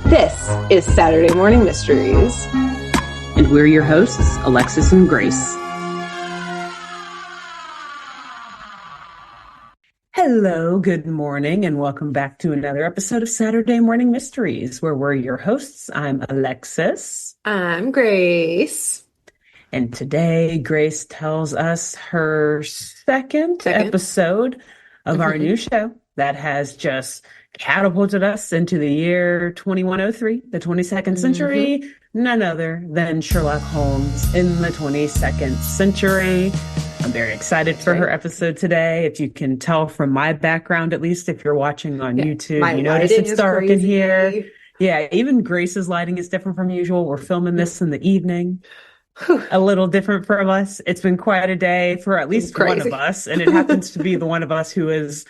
This is Saturday Morning Mysteries. And we're your hosts, Alexis and Grace. Hello, good morning, and welcome back to another episode of Saturday Morning Mysteries, where we're your hosts. I'm Alexis. I'm Grace. And today, Grace tells us her second episode of our new show that has just catapulted us into the year 2103, the 22nd century, none other than Sherlock Holmes in the 22nd century. I'm very excited for her episode today. If you can tell from my background, at least if you're watching on YouTube, you notice it's dark in here. Yeah, even Grace's lighting is different from usual. We're filming this in the evening. A little different from us. It's been quite a day for at least one of us, and it happens to be the one of us who is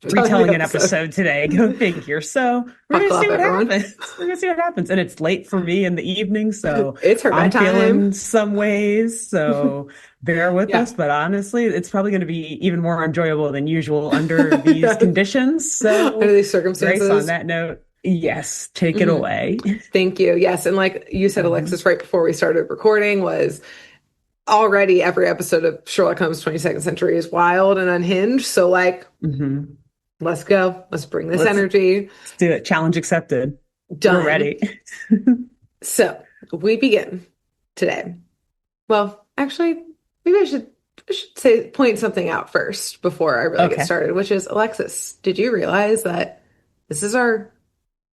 retelling an episode today. Go figure. So we're gonna see what happens. We're gonna see what happens. And it's late for me in the evening, so it's her I'm bedtime. feeling some ways. So bear with us. But honestly, it's probably going to be even more enjoyable than usual under these conditions. So under these circumstances. Grace, on that note, yes, take it away. Thank you. Yes, and like you said, Alexis, right before we started recording, was already every episode of Sherlock Holmes 22nd Century is wild and unhinged. So like. Let's go. Let's bring this energy. Let's do it. Challenge accepted. Done. We're ready. So we begin today. Well, actually, maybe I should point something out first before I really get started, which is, Alexis, did you realize that this is our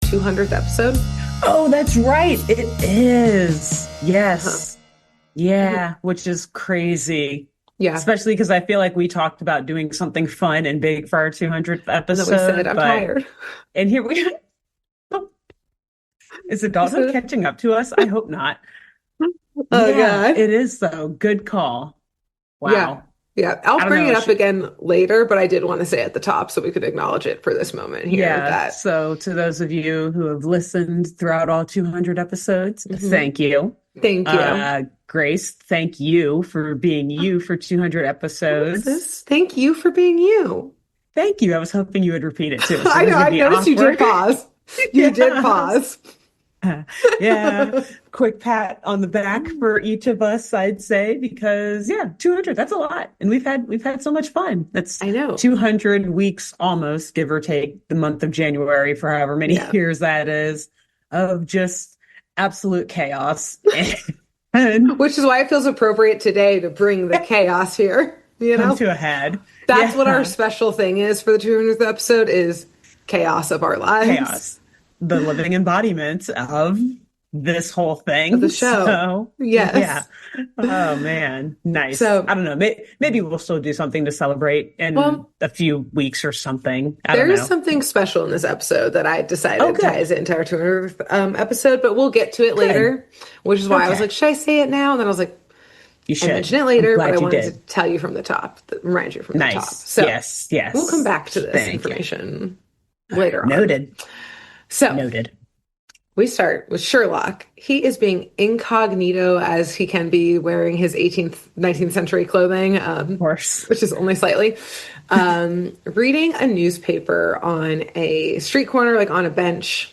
200th episode? Oh, that's right. It is. Yes. Yeah, which is crazy. Yeah. Especially because I feel like we talked about doing something fun and big for our 200th episode. We said, I'm tired. And here we are. Is adulthood catching up to us? I hope not. Oh, yeah. It is, though. Good call. Wow. Yeah. I'll bring it up again later, but I did want to say at the top so we could acknowledge it for this moment here. Yeah. So to those of you who have listened throughout all 200 episodes, thank you. Thank you. Grace, thank you for being you for 200 episodes. Thank you for being you. Thank you. I was hoping you would repeat it too. So I know. I noticed you did pause. You did pause. Yeah. Quick pat on the back for each of us, I'd say, because 200, that's a lot. And we've had so much fun. That's 200 weeks almost, give or take, the month of January for however many years that is, of just absolute chaos. Which is why it feels appropriate today to bring the chaos here. You know, come to a head. That's what our special thing is for the 200th episode, is chaos of our lives. Chaos. The living embodiment of this whole thing. Of the show. So, yes. Yeah. Oh, man. Nice. So, I don't know. Maybe we'll still do something to celebrate in a few weeks or something. There is something special in this episode that I decided ties into our 200th episode, but we'll get to it later, which is why I was like, should I say it now? And then I was like, you should mention it later, but I wanted to tell you from the top, remind you from the top. So yes. We'll come back to this information later on. Noted. So noted. We start with Sherlock. He is being incognito as he can be, wearing his 19th century clothing, of course, which is only slightly, reading a newspaper on a street corner, like on a bench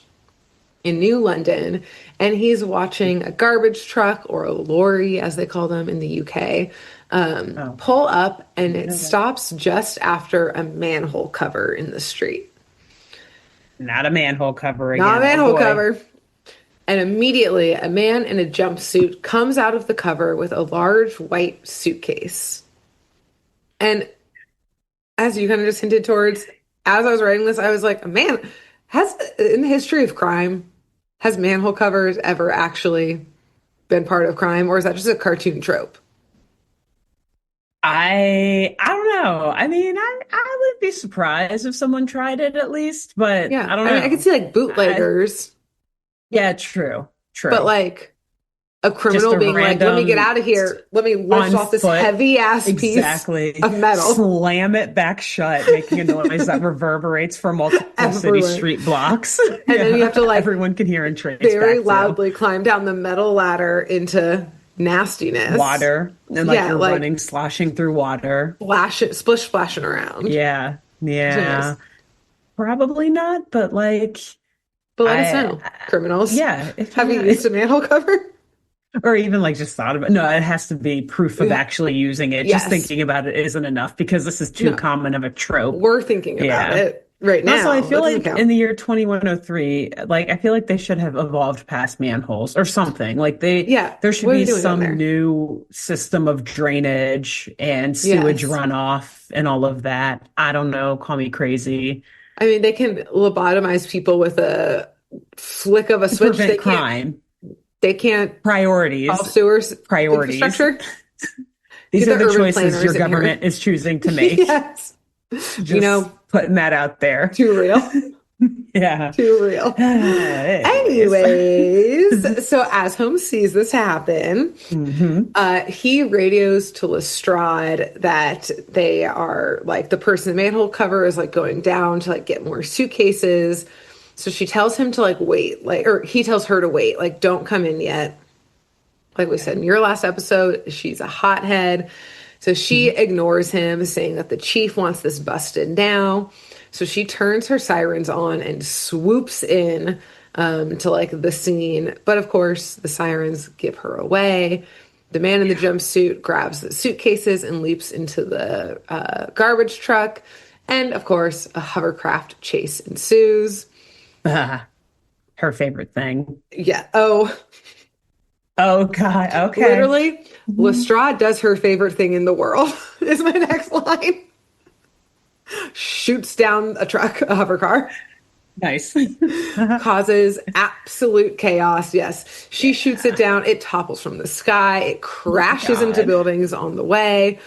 in New London. And he's watching a garbage truck, or a lorry, as they call them in the UK, pull up, and it stops just after a manhole cover in the street. Not a manhole cover again. Not a manhole cover. And immediately, a man in a jumpsuit comes out of the cover with a large white suitcase. And as you kind of just hinted towards, as I was writing this, I was like, man, in the history of crime, has manhole covers ever actually been part of crime? Or is that just a cartoon trope? I don't know. I mean, I would be surprised if someone tried it at least, but I don't know. I mean, I could see like bootleggers. True. But like a criminal being like, let me get out of here. Let me lift off this heavy ass piece of metal. Slam it back shut, making a noise that reverberates for multiple city street blocks. And then you have to like, everyone can hear and trace very loudly climb down the metal ladder into nastiness. Water. And like you're running, sloshing through water. Splish splashing around. Yeah. Probably not, but like, But let us I, know, criminals. yeah, if Have you you have, used a manhole cover? or even like just thought about, no, it has to be proof of Yeah. actually using it. Just Yes. thinking about it isn't enough because this is too No, common of a trope. we're thinking about Yeah. it right Also, I now. feel That doesn't like in count. the year 2103, like I feel like they should have evolved past manholes or something. Like Yeah. there should What are we be doing down some there? new system of drainage and sewage Yes. runoff and all of that. I don't know, call me crazy. I mean, they can lobotomize people with a flick of a switch. Prevent crime. They can't solve Priorities. sewers Priorities. infrastructure. These Get are the the urban choices your planners in here. government is choosing to make. Yes. You Just know, putting that out there. too real. Yeah. Too real. Anyways. Anyways, so as Holmes sees this happen, hmm he radios to Lestrade that they are like the person in the manhole cover is like going down to like get more suitcases. So she tells him to like wait, like, or he tells her to wait, like, don't come in yet. Like we said in your last episode, she's a hothead. So she ignores him, saying that the chief wants this busted now. So she turns her sirens on and swoops in to like the scene. But of course, the sirens give her away. The man in the jumpsuit grabs the suitcases and leaps into the garbage truck. And of course, a hovercraft chase ensues. Ah, her favorite thing. Yeah. Oh, Oh God. Okay. literally, Mhm. Lestrade does her favorite thing in the world, is my next line. Shoots down a truck, a hover car, Nice. causes absolute chaos. Yes, she shoots it Yeah. down. It topples from the sky. It Oh my crashes into God. buildings on the way.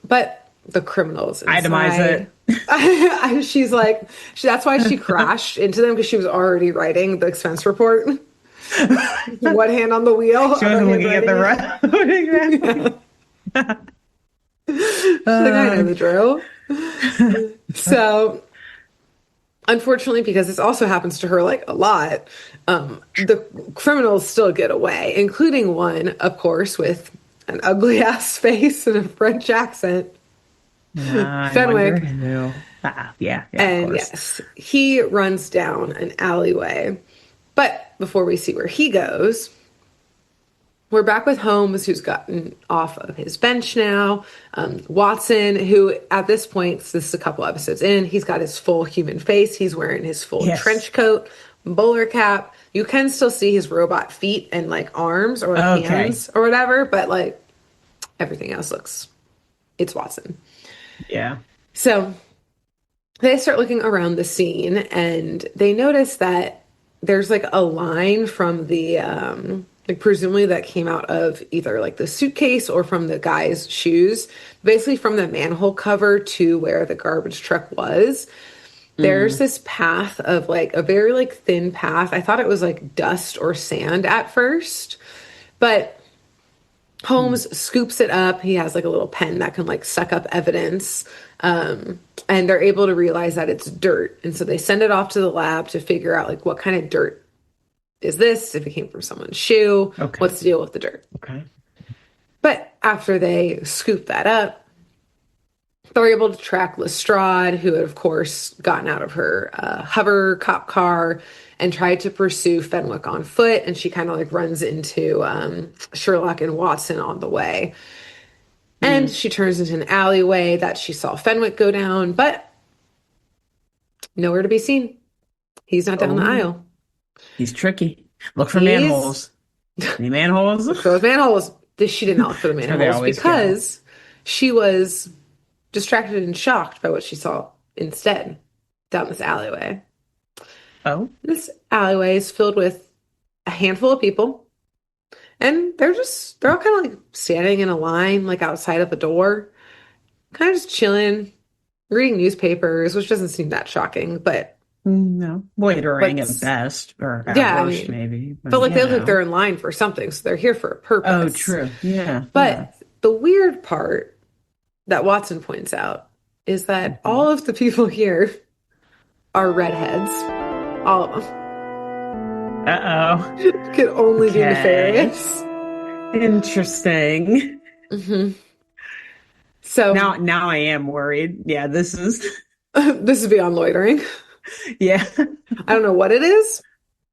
But the criminals Itemize inside. it. She's like, that's why she crashed into them because she was already writing the expense report. One hand on the wheel, She other wasn't hand looking at writing the it. road. Exactly. She's like, I know Uh, the drill. So, unfortunately, because this also happens to her like a lot, the criminals still get away, including one, of course, with an ugly ass face and a French accent, I wonder Fenwick. who. Yeah, yeah, of And course. yes, he runs down an alleyway. But before we see where he goes, we're back with Holmes, who's gotten off of his bench now. Watson, who at this point, so this is a couple episodes in, he's got his full human face. He's wearing his full Yes. trench coat, bowler cap. You can still see his robot feet and like arms or like Okay. hands or whatever, but like everything else looks, it's Watson. Yeah. So they start looking around the scene and they notice that there's like a line from the like presumably that came out of either like the suitcase or from the guy's shoes, basically from the manhole cover to where the garbage truck was. There's Mm. this path of like a very like thin path. I thought it was like dust or sand at first, but Mm. Holmes scoops it up. He has like a little pen that can like suck up evidence. And they're able to realize that it's dirt. And so they send it off to the lab to figure out like what kind of dirt is this, if it came from someone's shoe, Okay. what's the deal with the dirt. Okay. But after they scoop that up, they're able to track Lestrade, who had, of course, gotten out of her hover cop car and tried to pursue Fenwick on foot. And she kind of like runs into Sherlock and Watson on the way. And Mm. she turns into an alleyway that she saw Fenwick go down, but nowhere to be seen. He's not down the Oh, aisle. he's tricky. Look for He's manholes. Any manholes? look for those manholes. She did not look for the That's where they manholes always go. because she was distracted and shocked by what she saw instead down this alleyway. Oh, This alleyway is filled with a handful of people, and they're all kind of like standing in a line, like outside of a door, kind of just chilling, reading newspapers, which doesn't seem that shocking, no. Loitering but at best, or at yeah, I worst, mean, maybe. but But like they look like they're you in line for something, so they're here for a Oh, purpose. true. Yeah, yeah. But the weird part that Watson points out is that hmm all of the people here are redheads. All of them Uh-oh. could only be Okay. nefarious. Interesting. Hmm. So Now I am worried. Yeah, this is this is beyond loitering. Yeah. I don't know what it is,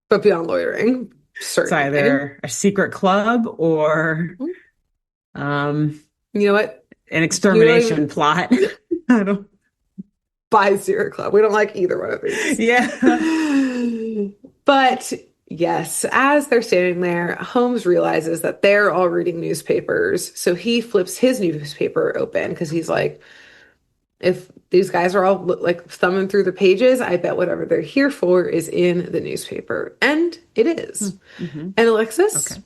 but beyond loitering, It's certainly. either a secret club or um You know what? an You don't even extermination plot. I don't buy Sierra Club. We don't like either one of these. yeah. But yes, as they're standing there, Holmes realizes that they're all reading newspapers. So he flips his newspaper open because he's like, if these guys are all like thumbing through the pages, I bet whatever they're here for is in the newspaper. And it is. Mm-hmm. And Alexis, Okay.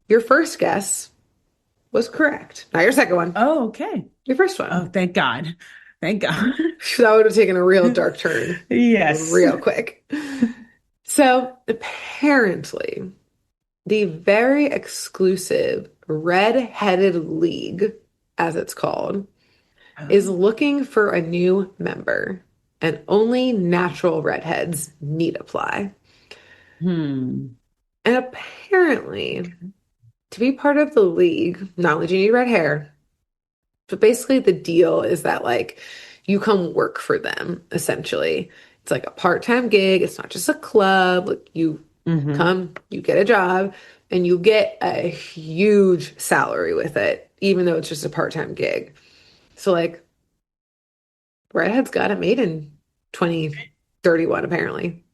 your first guess was correct. Not your second one, Oh, okay. your first Oh, one. thank God. Thank God. That would have taken a real dark turn Yes. real quick. So apparently, the very exclusive Red-Headed League, as it's called, is Oh. looking for a new member, and only natural redheads need apply. Hmm. And apparently, to be part of the league, not only do you need red hair, but basically the deal is that like you come work for them, essentially. It's like a part-time gig. It's not just a club. Like you Hmm. come, you get a job, and you get a huge salary with it, even though it's just a part-time gig. So like Redhead's got it made in 2031, apparently.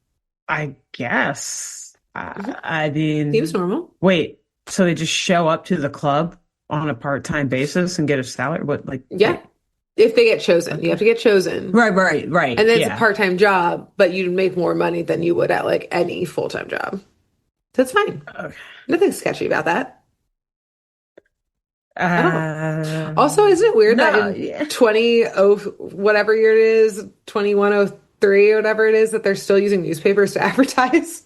I guess. Mhm. I Seems mean, normal. wait, so they just show up to the club on a part-time basis and get a salary? What, like, Yeah. wait, If they get chosen, you have okay. to get chosen. Right, right, And right. then it's a Yeah. part-time job, but you make more money than you would at like any full-time job. That's fine. Okay. Nothing sketchy about that at all. Uh, Also, isn't it weird that no, in yeah. whatever year it is, 2103 or whatever it is, that they're still using newspapers to advertise?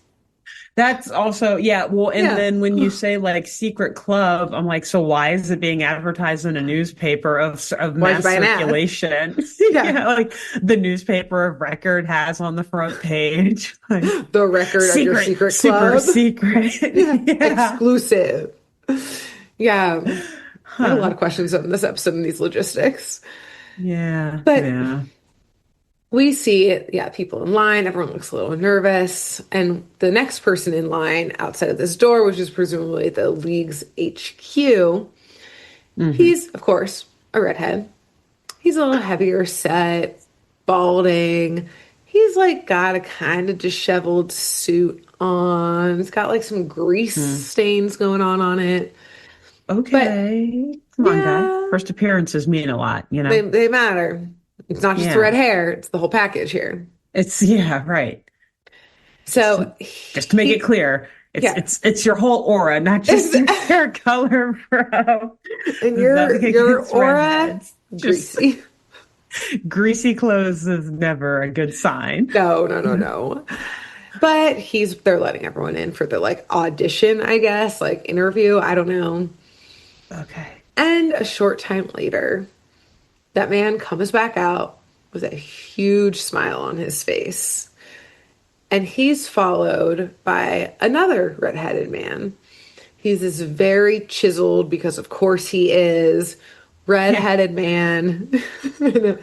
That's also, yeah. Well, and Yeah. then when you say like secret club, I'm like, so why is it being advertised in a newspaper of Why'd you mass buy an ad? circulation? Yeah. Yeah, like the newspaper of record has on the front page, like The record of your secret, secret super club. secret. Yeah. Yeah. Exclusive. Yeah. I had a lot Huh. of questions on this episode and these logistics. Yeah. But Yeah. we see, yeah, people in line. Everyone looks a little nervous. And the next person in line outside of this door, which is presumably the league's HQ, Hmm. he's, of course, a redhead. He's a little heavier set, balding. He's like got a kind of disheveled suit on. It's got like some grease Hmm. stains going on it. But Okay. Come on, guy. yeah, First appearances mean a lot, you know? they matter. It's not just the red Yeah. hair, it's the whole package here. It's, yeah, right. Just So to, just to make it he, clear, it's yeah, it's your whole aura, not just your hair color, bro. and Nothing your against aura, redheads. Just greasy. greasy clothes is never a good sign. No, no, no, no. But they're letting everyone in for the like audition, I guess, like interview. I don't know. Okay. And a short time later, that man comes back out with a huge smile on his face. And he's followed by another redheaded man. He's this very chiseled, because of course he is, Yeah. redheaded man.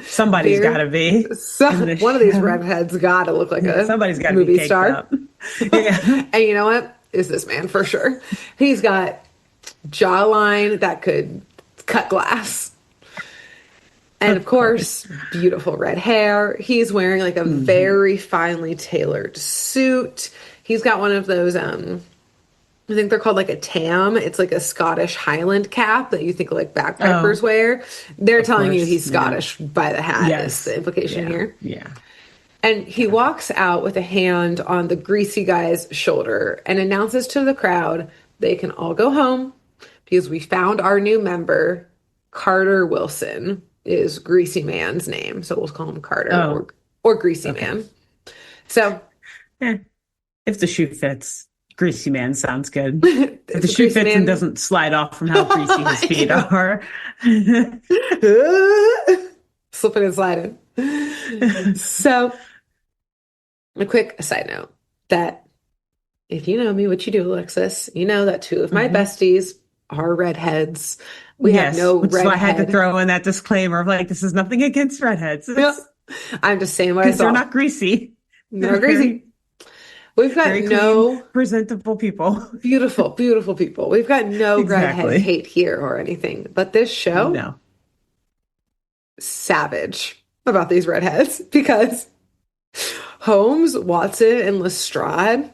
Somebody's got Very, to be so in this one of these show. redheads got to look like a Somebody's got to be movie caked star. up. Yeah. And you know what? Is this man for sure? He's got jawline that could cut glass. And of Of course. course, beautiful red hair. He's wearing like a Hmm. very finely tailored suit. He's got one of those I think they're called like a tam. It's like a Scottish Highland cap that you think like bagpipers Oh, wear. They're of telling you course. he's Yeah. Scottish by the hat is Yes. the implication Yeah. here. Yeah. And he walks out with a hand on the greasy guy's shoulder and announces to the crowd they can all go home because we found our new member. Carter Wilson is Greasy Man's name. So we'll call him Carter Oh, or Greasy okay. Man. So Eh, if the shoe fits, greasy man sounds good. If the it's a shoe Greasy fits and Man. doesn't slide off from how greasy his I feet know. are. Slipping and sliding. So, a quick side note that if you know me, what you do, Alexis, you know that two of my Mhm. besties are redheads. We have Yes, no which is why I had to redhead. throw in that disclaimer of like, this is nothing against redheads. Yep. I'm just saying what I Because they're saw. not greasy. No Very, crazy. We've got very clean, no presentable people. beautiful, beautiful people. We've got no redhead Exactly. hate here or anything. But this show, No. savage about these redheads because Holmes, Watson, and Lestrade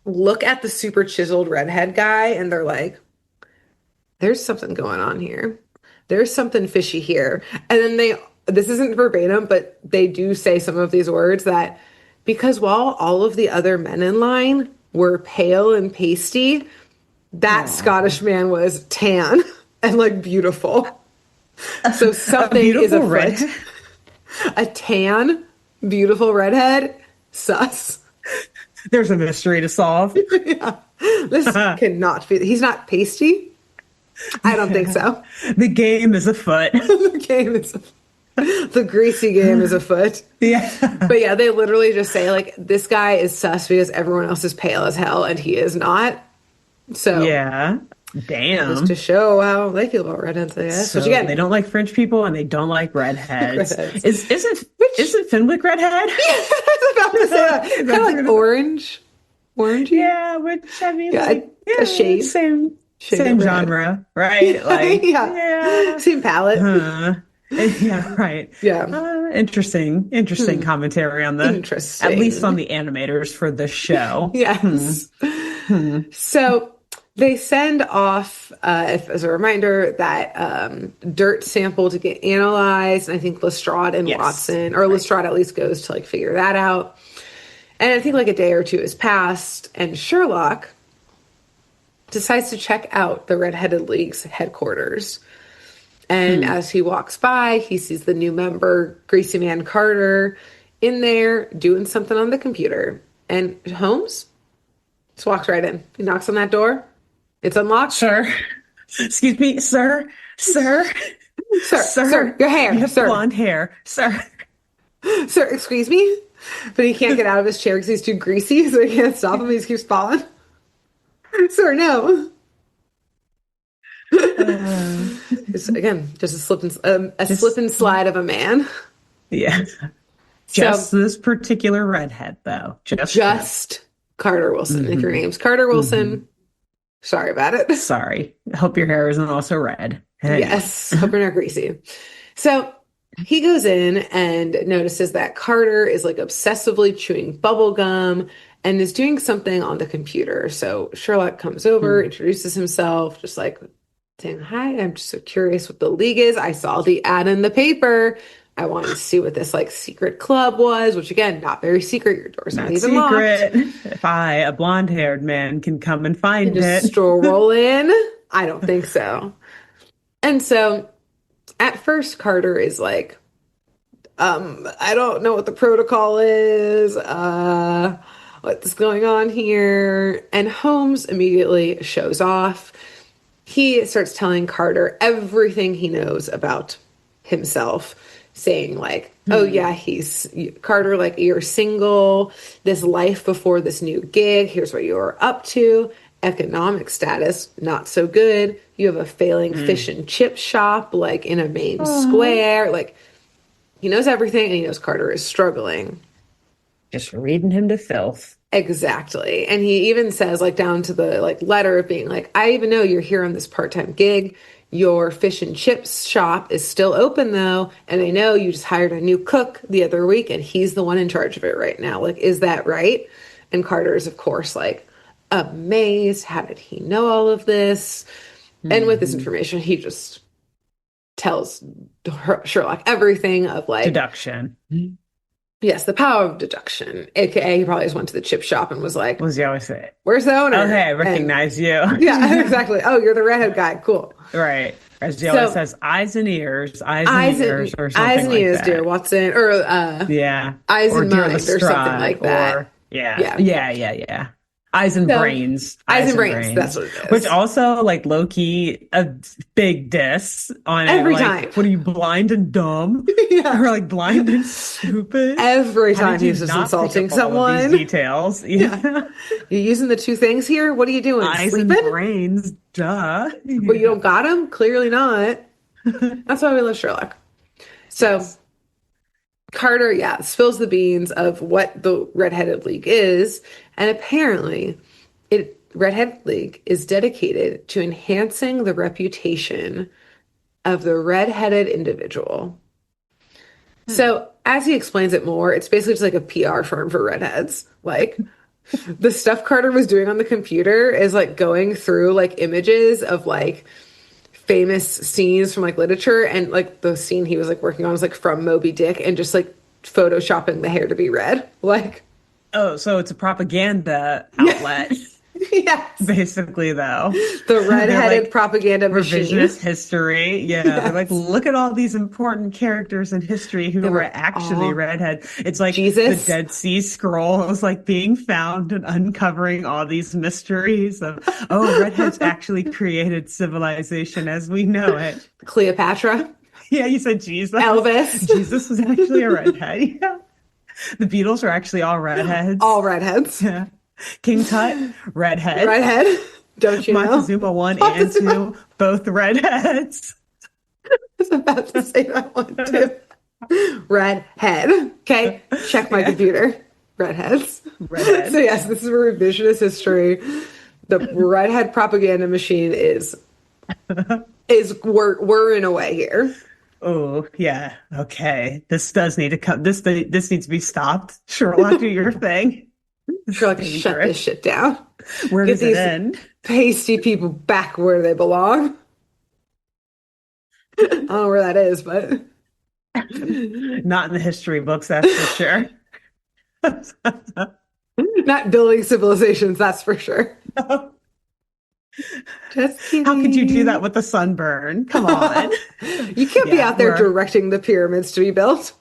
look at the super chiseled redhead guy and they're like, there's something going on here. There's something fishy here. And then this isn't verbatim, but they do say some of these words that because while all of the other men in line were pale and pasty, that Oh. Scottish man was tan and like beautiful. So A something is beautiful afoot. redhead. A tan, beautiful redhead, sus. There's a mystery to solve. Yeah. This cannot be. He's not pasty. I don't think Yeah. so. The game is afoot. The game is the greasy game is afoot. Yeah. But yeah, they literally just say like this guy is sus because everyone else is pale as hell and he is not. So Yeah. just to Damn. show how they feel about redheads, I guess. Which So they again, don't like French people and they don't like redheads. redheads. Which Isn't Fenwick redhead? yeah, I was about to say that. Is Kind that of like true? orange, orangey. Yeah, which I mean, Yeah, like, a yeah, shade, shade of same red. genre, right? Yeah, Like, yeah. yeah, Same palette. huh. Yeah, right. Yeah. Interesting Hmm. commentary on at least on Interesting. the animators for the show. Hmm. Yes. Hmm. So they send off, as a reminder, that dirt sample to get analyzed. And I think Lestrade and Yes, Watson, or right. Lestrade at least goes to like figure that out. And I think like a day or two has passed, and Sherlock decides to check out the Red-Headed League's headquarters. And Hmm. as he walks by, he sees the new member, Greasy Man Carter, in there doing something on the computer. And Holmes just walks right in. He knocks on that door. It's unlocked. Sir, excuse me, sir, Sir, sir, your you hair, have sir. blonde hair, sir. Sir, excuse me? But he can't get out of his chair because he's too greasy, so he can't stop him. He just keeps falling. Sir, no. Uh, Again, just a slip just and slide of a man. yeah. So Just this particular redhead, though. Just him. just Carter Wilson. If your Hmm. name's Carter Hmm. Wilson, sorry about it. Sorry. Hope your hair isn't also red. Anyway. Yes, hope you're not greasy. So he goes in and notices that Carter is like obsessively chewing bubble gum and is doing something on the computer. So Sherlock comes over, Hmm. introduces himself, just like saying, Hi, I'm just so curious what the league is. I saw the ad in the paper. I wanted to see what this like secret club was, which again, not very secret. Your door's not Not even locked. secret. If I, a blonde-haired man, can come and And find just it. roll in. I don't think so. And so at first, Carter is like, I don't know what the protocol is, what's going on here. And Holmes immediately shows off. He starts telling Carter everything he knows about himself, saying, like, oh, Hmm. yeah, he's Carter, like, you're single, this life before this new gig, here's what you're up to. Economic status, not so good. You have a failing fish Hmm. and chip shop, like in a main Oh. square. Like, he knows everything and he knows Carter is struggling. Just reading him to filth. Exactly. And he even says, like, down to the like letter of being like, I even know you're here on this part-time gig. Your fish and chips shop is still open though, and I know you just hired a new cook the other week and he's the one in charge of it right now. Like, is that right? And Carter is, of course, like amazed. How did he know all of this? And with this Hmm. information, he just tells Sherlock everything of like, Deduction. yes, the power of deduction, aka he probably just went to the chip shop and was like, What does he always say? where's the Oh, hey, owner? I And recognize you. yeah, exactly. Oh, you're the redhead guy. Cool. Right. As he always So says, eyes and ears, or eyes something and like ears, dear that. Watson, or Yeah. eyes Or and Dear mind, or something Lestrade, like that. or yeah. Yeah. Yeah, yeah, yeah. Eyes and So brains. eyes Eyes and and brains. That's brains. what it Which is. also, like, low key, a big diss on it. Every Like, time. what are you, blind and dumb? Yeah. Or like blind and stupid? Every How time did you he's just not pick insulting up all of these someone. details? Yeah. Yeah. You using the two things here? What are you doing? Eyes and Sleeping? brains, duh. Well, you Yeah. don't got him? Clearly not. That's why we love Sherlock. So Yes. Carter, yeah, spills the beans of what the Redheaded League is, and apparently, Redheaded League is dedicated to enhancing the reputation of the redheaded individual. Hmm. So, as he explains it more, it's basically just like a PR firm for redheads. Like, the stuff Carter was doing on the computer is like going through like images of like famous scenes from like literature, and like the scene he was like working on was like from Moby Dick, and just like photoshopping the hair to be red. Like, Oh, so it's a propaganda yeah, outlet, yes, basically, though. the They're redheaded like propaganda machine. revisionist history. Yeah, they're like, Yes, look at all these important characters in history who they were were actually all redhead. It's like the Jesus. Dead Sea Scrolls, like being found and uncovering all these mysteries of, oh, redheads actually created civilization as we know it. Cleopatra, Yeah, you said Jesus. Elvis, Jesus was actually a redhead. Yeah. The Beatles were actually all redheads. all redheads. Yeah. King Tut, redhead. Redhead, don't you know? Montezuma 1 and Montezuma. 2, both redheads. I was about to say that one too. Redhead. Okay, check my Yeah, computer. Redheads. So redhead. yes, Yeah. this is a revisionist history. The redhead propaganda machine is we're in a way here. Oh, yeah. Okay. This does need to come. This needs to be stopped. Sherlock, do your thing. This You're is like, shut this dangerous. shit down. Where Get does it these end? pasty people back where they belong. I don't know where that is, but Not in the history books, that's for sure. not building civilizations, that's for sure. Just How could you do kidding. that with the sunburn? Come on. You can't be Yeah, out there we're directing the pyramids to be built.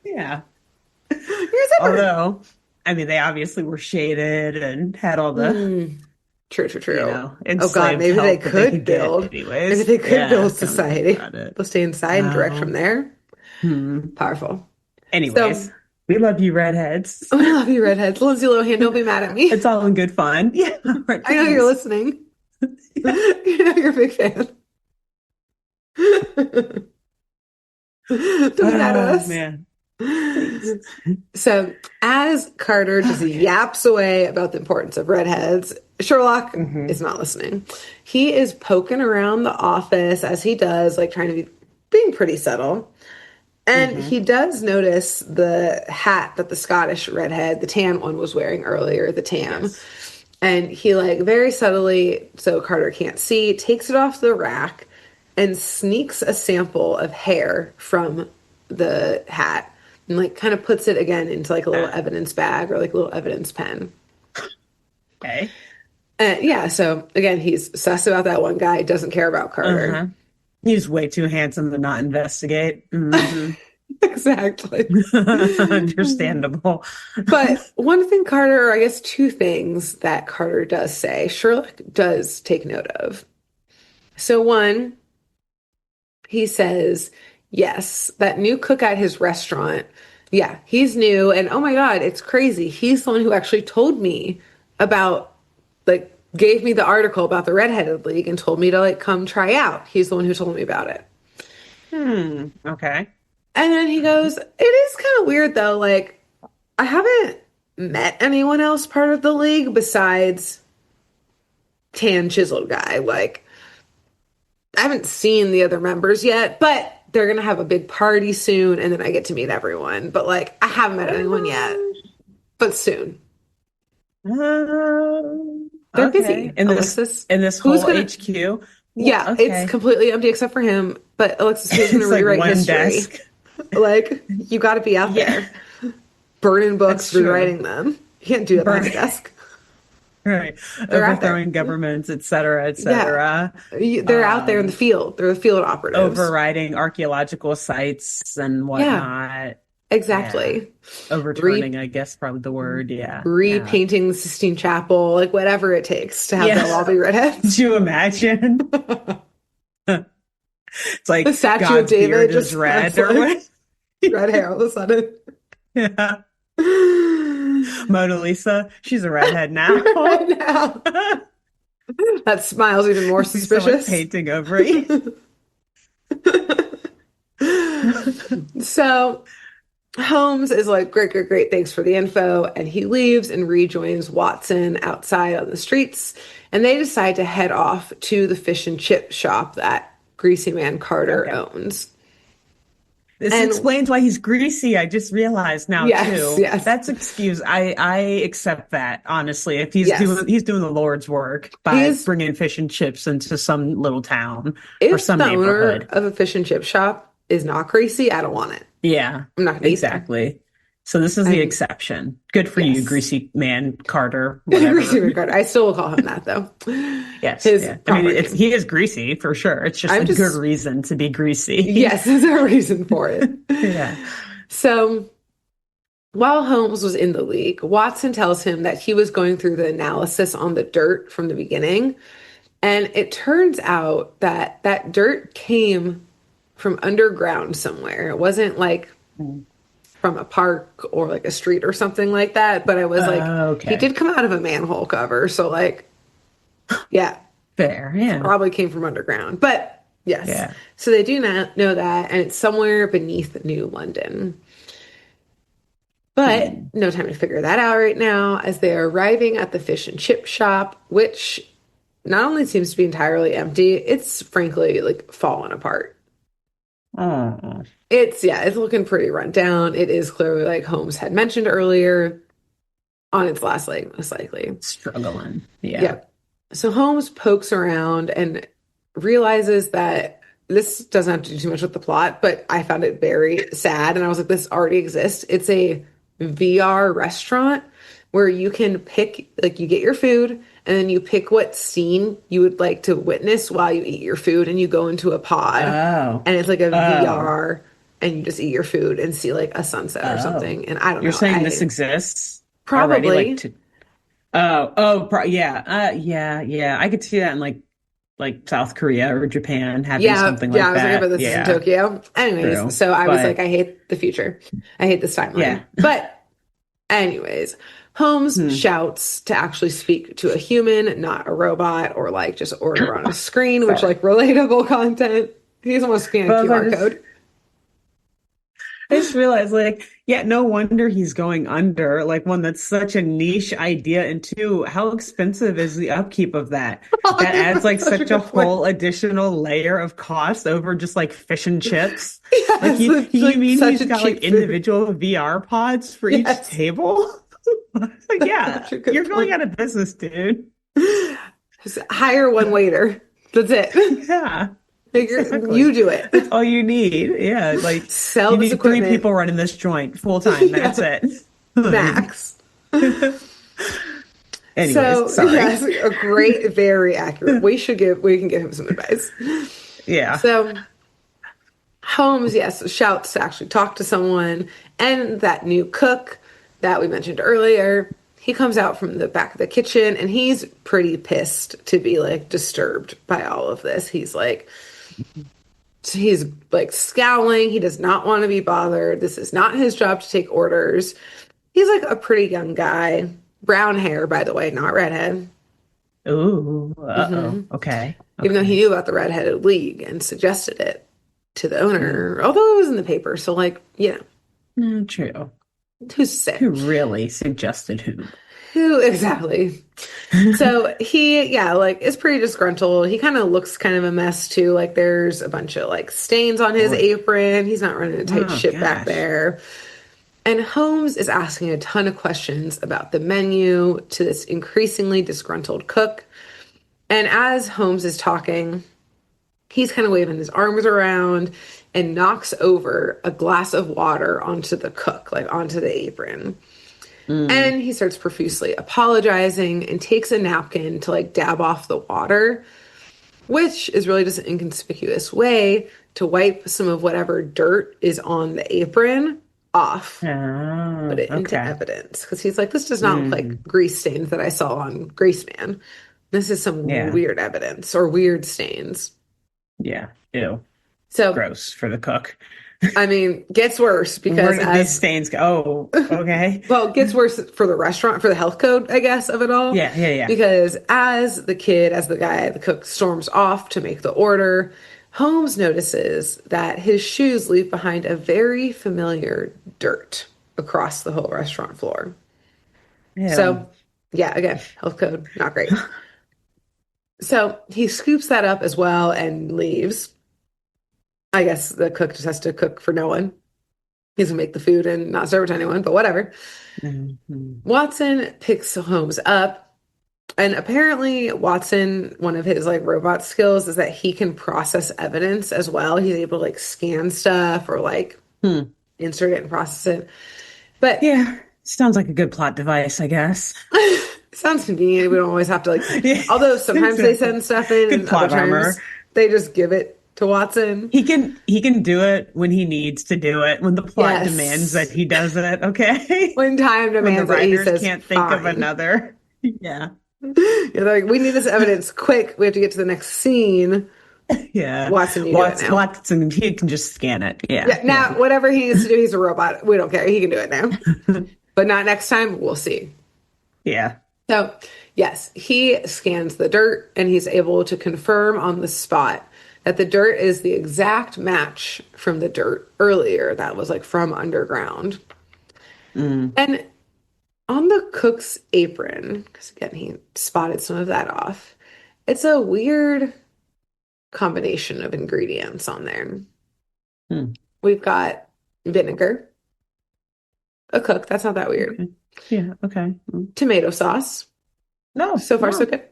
yeah. Here's Edward. Although, I mean, they obviously were shaded and had all the, Mm, true, true, true. Oh God, enslaved maybe they help that they could could get build. Maybe anyways. they could Yeah, build come to think society. about it. They'll stay inside and direct from No. there. Hmm. Powerful. So, Anyways, we love you redheads. I love you, redheads. Lindsay Lohan, don't be mad at me. It's all in good fun. Yeah, right, I know you're please. listening. Yeah. You know you're a big fan. Don't be mad at Oh us. man, please. So, as Carter just Okay. yaps away about the importance of redheads, Sherlock is Hmm. not listening. He is poking around the office as he does, like trying to be being pretty subtle. And Hmm. he does notice the hat that the Scottish redhead, the tan one, was wearing earlier, the tam. Yes. And he, like, very subtly, so Carter can't see, takes it off the rack and sneaks a sample of hair from the hat and, like, kind of puts it again into, like, a little Ah, evidence bag or, like, a little evidence pen. okay. And yeah, so again, he's sus about that one guy, doesn't care about Carter. Uh-huh. He's way too handsome to not investigate. Hmm. Exactly. Understandable. But one thing Carter, or I guess two things that Carter does say, Sherlock does take note of. So, one, he says, yes, that new cook at his restaurant, yeah, he's new. And oh my God, it's crazy. He's the one who actually told me about, like, gave me the article about the Redheaded League and told me to, like, come try out. He's the one who told me about it. Hmm. Okay. And then he goes, it is kind of weird though. Like, I haven't met anyone else part of the league besides Tan Chiseled Guy. Like, I haven't seen the other members yet, but they're gonna have a big party soon, and then I get to meet everyone. But like, I haven't met anyone yet, but soon. They're Okay. busy, Alexis. In this Who's whole gonna? HQ. Well, Yeah, it's okay. completely empty except for him. But Alexis, who's gonna It's like rewrite one history? desk. Like, you got to be out Yeah, there, burning that's books, true. rewriting them. You can't do that behind Burn, a desk. right. They're out there. Overthrowing governments, et cetera, et Yeah, cetera. they're out there in the Um, field. They're the field operatives. Overriding archaeological sites and Yeah, whatnot. Yeah. exactly. Overturning, Re I guess, probably the word. Yeah. Yeah. repainting the Sistine Chapel, like whatever it takes to have them Yeah. all be Could redheads. you imagine? It's The like statue of God's David beard is just has red or like what? red hair all of a sudden. Yeah. Mona Lisa, she's a redhead now. Right now, that smile's even more See someone suspicious. painting over it. So Holmes is like, great, great, great. Thanks for the info. And he leaves and rejoins Watson outside on the streets. And they decide to head off to the fish and chip shop that Greasy Man Carter Okay. owns. This And explains why he's greasy. I just realized now yes, too. yes, That's excuse. I accept that honestly. If yes. he's doing the Lord's work by He's, bringing fish and chips into some little town or if some the owner neighborhood. of a fish and chip shop is not greasy, I don't want it. Yeah, I'm not going to eat there. exactly. So this is the I'm, exception. Good for you, yes. greasy man Carter, Greasy whatever. Man Carter. I still will call him that though. Yes, His yeah. I mean, proper name. he is greasy for sure. It's just I'm a good just, reason to be greasy. yes, there's a reason for it. Yeah. So while Holmes was in the league, Watson tells him that he was going through the analysis on the dirt from the beginning. And it turns out that that dirt came from underground somewhere. It wasn't like from a park or like a street or something like that. But I was like, he Okay. did come out of a manhole cover. So, like, yeah, Fair. Yeah. probably came from underground. But yes, Yeah. so they do not know that. And it's somewhere beneath New London. But Hmm. no time to figure that out right now as they are arriving at the fish and chip shop, which not only seems to be entirely empty, it's frankly like fallen apart. Oh, It's looking pretty run down. It is clearly like Holmes had mentioned earlier on its last leg, most likely. struggling. Yeah. Yep. So Holmes pokes around and realizes that this doesn't have to do too much with the plot, but I found it very sad. And I was like, this already exists. It's a VR restaurant where you can pick, like, you get your food and then you pick what scene you would like to witness while you eat your food. And you go into a pod Oh. and it's like a Oh. VR and you just eat your food and see like a sunset or Oh. something. And I don't You're know. saying this I exists already? Like probably, to yeah. Yeah, yeah. I could see that in like South Korea or Japan having yeah, something yeah, I like was like, that. but this is in Yeah, Tokyo. true. Anyways, so I was like, But I hate the future. I hate this timeline. yeah. But anyways, Holmes Hmm. shouts to actually speak to a human, not a robot, or like just order on a screen, which Sorry. like relatable content. He doesn't want to scan a But I was like, QR code. I just realized, like, yeah, no wonder he's going under. Like, one, that's such a niche idea. And two, how expensive is the upkeep of that? That adds like That's such a such a good point. whole additional layer of cost over just like fish and chips. Like, Yes, it's you like mean such he's a got like cheap food. individual VR pods for each Yes, table? Like, that's yeah, such a good you're going point. out of business, dude. Just hire one waiter. That's it. Yeah, exactly. You do it. That's all you need. Yeah, like Sell you this need three equipment. people running this joint full time. That's Yeah, it. Like, max. anyways, So sorry. yes, a great, very accurate. We can give him some advice. Yeah. So Holmes, yes, shouts to actually talk to someone, and that new cook that we mentioned earlier, he comes out from the back of the kitchen and he's pretty pissed to be like disturbed by all of this. He's like scowling. He does not want to be bothered. This is not his job to take orders. He's like a pretty young guy. Brown hair, by the way, not redhead. Ooh. hmm Uh-oh. Okay. Even though he Okay. knew about the redheaded league and suggested it to the Mm. owner, although it was in the paper. So, like, Mm, true. who's to say? Who really suggested who? Who exactly? So yeah, like is pretty disgruntled. He kind of looks kind of a mess too. Like there's a bunch of like stains on his Boy. apron. He's not running a tight Oh ship back gosh. there. And Holmes is asking a ton of questions about the menu to this increasingly disgruntled cook. And as Holmes is talking, he's kind of waving his arms around and knocks over a glass of water onto the cook, like onto the apron. Mm. And he starts profusely apologizing and takes a napkin to like dab off the water, which is really just an inconspicuous way to wipe some of whatever dirt is on the apron off, put Oh, it into okay. evidence. Because he's like, this does not look Mm. like grease stains that I saw on Graceman. This is some Yeah. weird evidence or weird stains. Yeah. Ew. So, Gross for the cook. I mean, gets worse Where because did these as stains go? Oh, okay. well, it gets worse for the restaurant, for the health code, I guess, of it all. Yeah, yeah, yeah. Because as the cook storms off to make the order, Holmes notices that his shoes leave behind a very familiar dirt across the whole restaurant floor. Ew. So, yeah, again, health code, not great. So he scoops that up as well and leaves. I guess the cook just has to cook for no one. He's gonna make the food and not serve it to anyone, but whatever. Mhm. Watson picks Holmes up, and apparently Watson, one of his like robot skills is that he can process evidence as well. He's able to like scan stuff or like Hmm. insert it and process it. But Yeah, sounds like a good plot device, I guess. sounds convenient. We don't always have to like, Yeah, although sometimes they exactly. send stuff in Good and other plot times armor. they just give it to Watson. He can do it when he needs to do it, when the plot demands that Yes. he does it, okay? When time When the demands it, he writers says, can't think of fine. another. Yeah. Yeah, they're like, we need this evidence quick. We have to get to the next scene. Yeah. Watson, you do it now. Watson, he can just scan it. Yeah. Yeah, Yeah. now whatever he needs to do, he's a robot. We don't care. He can do it now. But not next time. We'll see. Yeah. So, yes, he scans the dirt and he's able to confirm on the spot that the dirt is the exact match from the dirt earlier that was like from underground. Mm. And on the cook's apron, because again, he spotted some of that off, it's a weird combination of ingredients on there. Hmm. We've got vinegar, a cook, that's not that weird, Okay. Yeah. Okay. Mm. tomato sauce. No, So far, so no. good.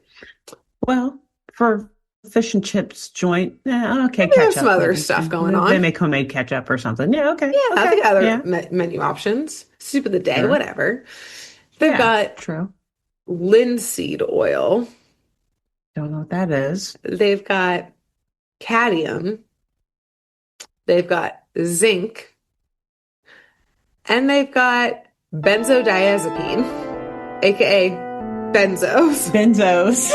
Well, for fish and chips joint, yeah, okay, We have some ketchup other maybe. stuff going They on. make homemade ketchup or something. Yeah, okay, Yeah, okay, the other yeah, menu options, soup of the day, sure, whatever. They've yeah, got true. linseed oil. Don't know what that is. They've got cadmium. They've got zinc. And they've got benzodiazepine, aka benzos. Benzos.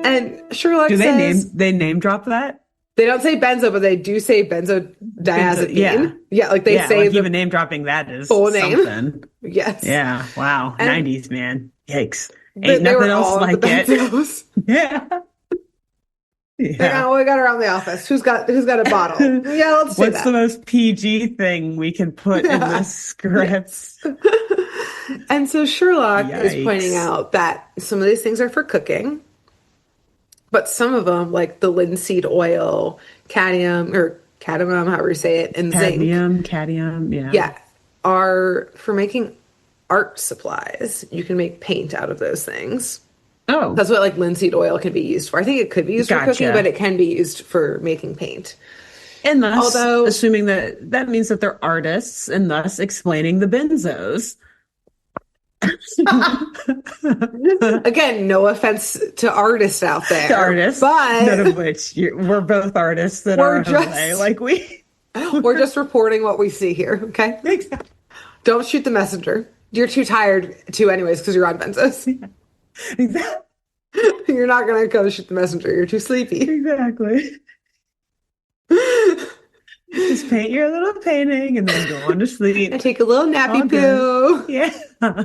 And Sherlock Do says they name drop that? they don't say benzo, but they do say Benzo, yeah, benzodiazepine. Yeah, like they yeah. say Like the even name dropping that is full name. something. Yes. Yeah. Wow. And 90s man. Yikes. Ain't they nothing were else all of the like it. benzos. Yeah. Like, Yeah. oh, we got around the office. Who's got a bottle? Yeah, let's say What's the that. most PG thing we can put in Yeah. this script? Yes. And so Sherlock is pointing Yikes. out that some of these things are for cooking, but some of them, like the linseed oil, cadmium or cadmium, however you say it, and zinc, Cadmium, yeah. yeah, are for making art supplies. You can make paint out of those things. Oh, That's what like linseed oil can be used for. I think it could be used for cooking, but gotcha. it can be used for making paint. And thus, Although, assuming that that means that they're artists, and thus explaining the benzos. again, no offense to artists out To there, artists, none of but which we're both artists that we're are in a way. just Like we, we're just reporting what we see here, okay? exactly, Don't shoot the messenger. You're too tired to anyways because you're on benzos. exactly, You're not gonna go shoot the messenger. You're too sleepy. exactly. Just paint your little painting and then go on to And sleep. take a little All nappy good. poo. Yeah.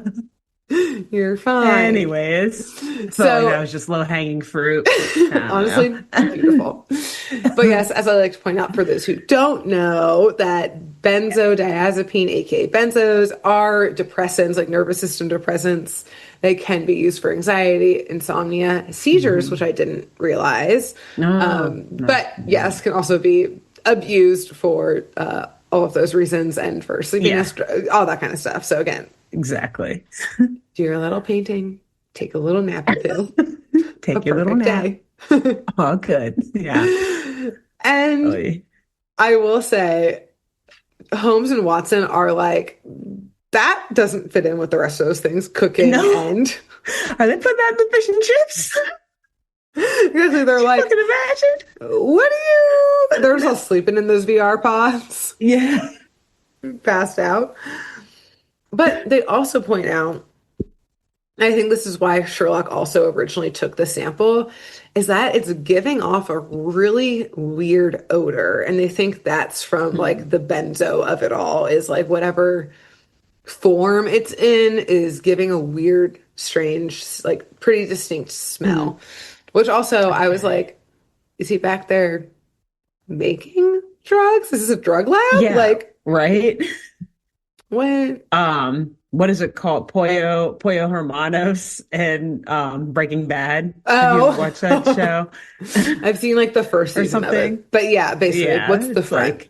You're fine. Anyways, I felt like that So was just low hanging fruit. I honestly, don't beautiful. But yes, as I like to point out for those who don't know, that benzodiazepine, aka benzos, are depressants, like nervous system depressants. They can be used for anxiety, insomnia, seizures, know. which I didn't realize. No, no, But yes, can also be abused for all of those reasons and for yeah, sleepiness, all that kind of stuff. So again, exactly. do your little painting, take a little nappy pill. A Take your little perfect nap. day. Oh, good. Yeah. And Oy. I will say, Holmes and Watson are like, that doesn't fit in with the rest of those things, cooking No. and Are they putting that in the fish and chips? exactly, they're like, Fucking imagine. what are you? They're just all sleeping in those VR pods, Yeah. passed out. But they also point out, I think this is why Sherlock also originally took the sample, is that it's giving off a really weird odor. And they think that's from like the benzo of it all, is like whatever form it's in is giving a weird, strange, like pretty distinct smell. Which also I was Okay. like, is he back there making drugs? Is this a drug lab? Yeah, Like, right. what? What is it called? Pollo Hermanos and Breaking Bad. Have you ever watched that Oh, show I've seen like the first or season of something? it. But yeah, basically, like, Yeah, what's the it's front? like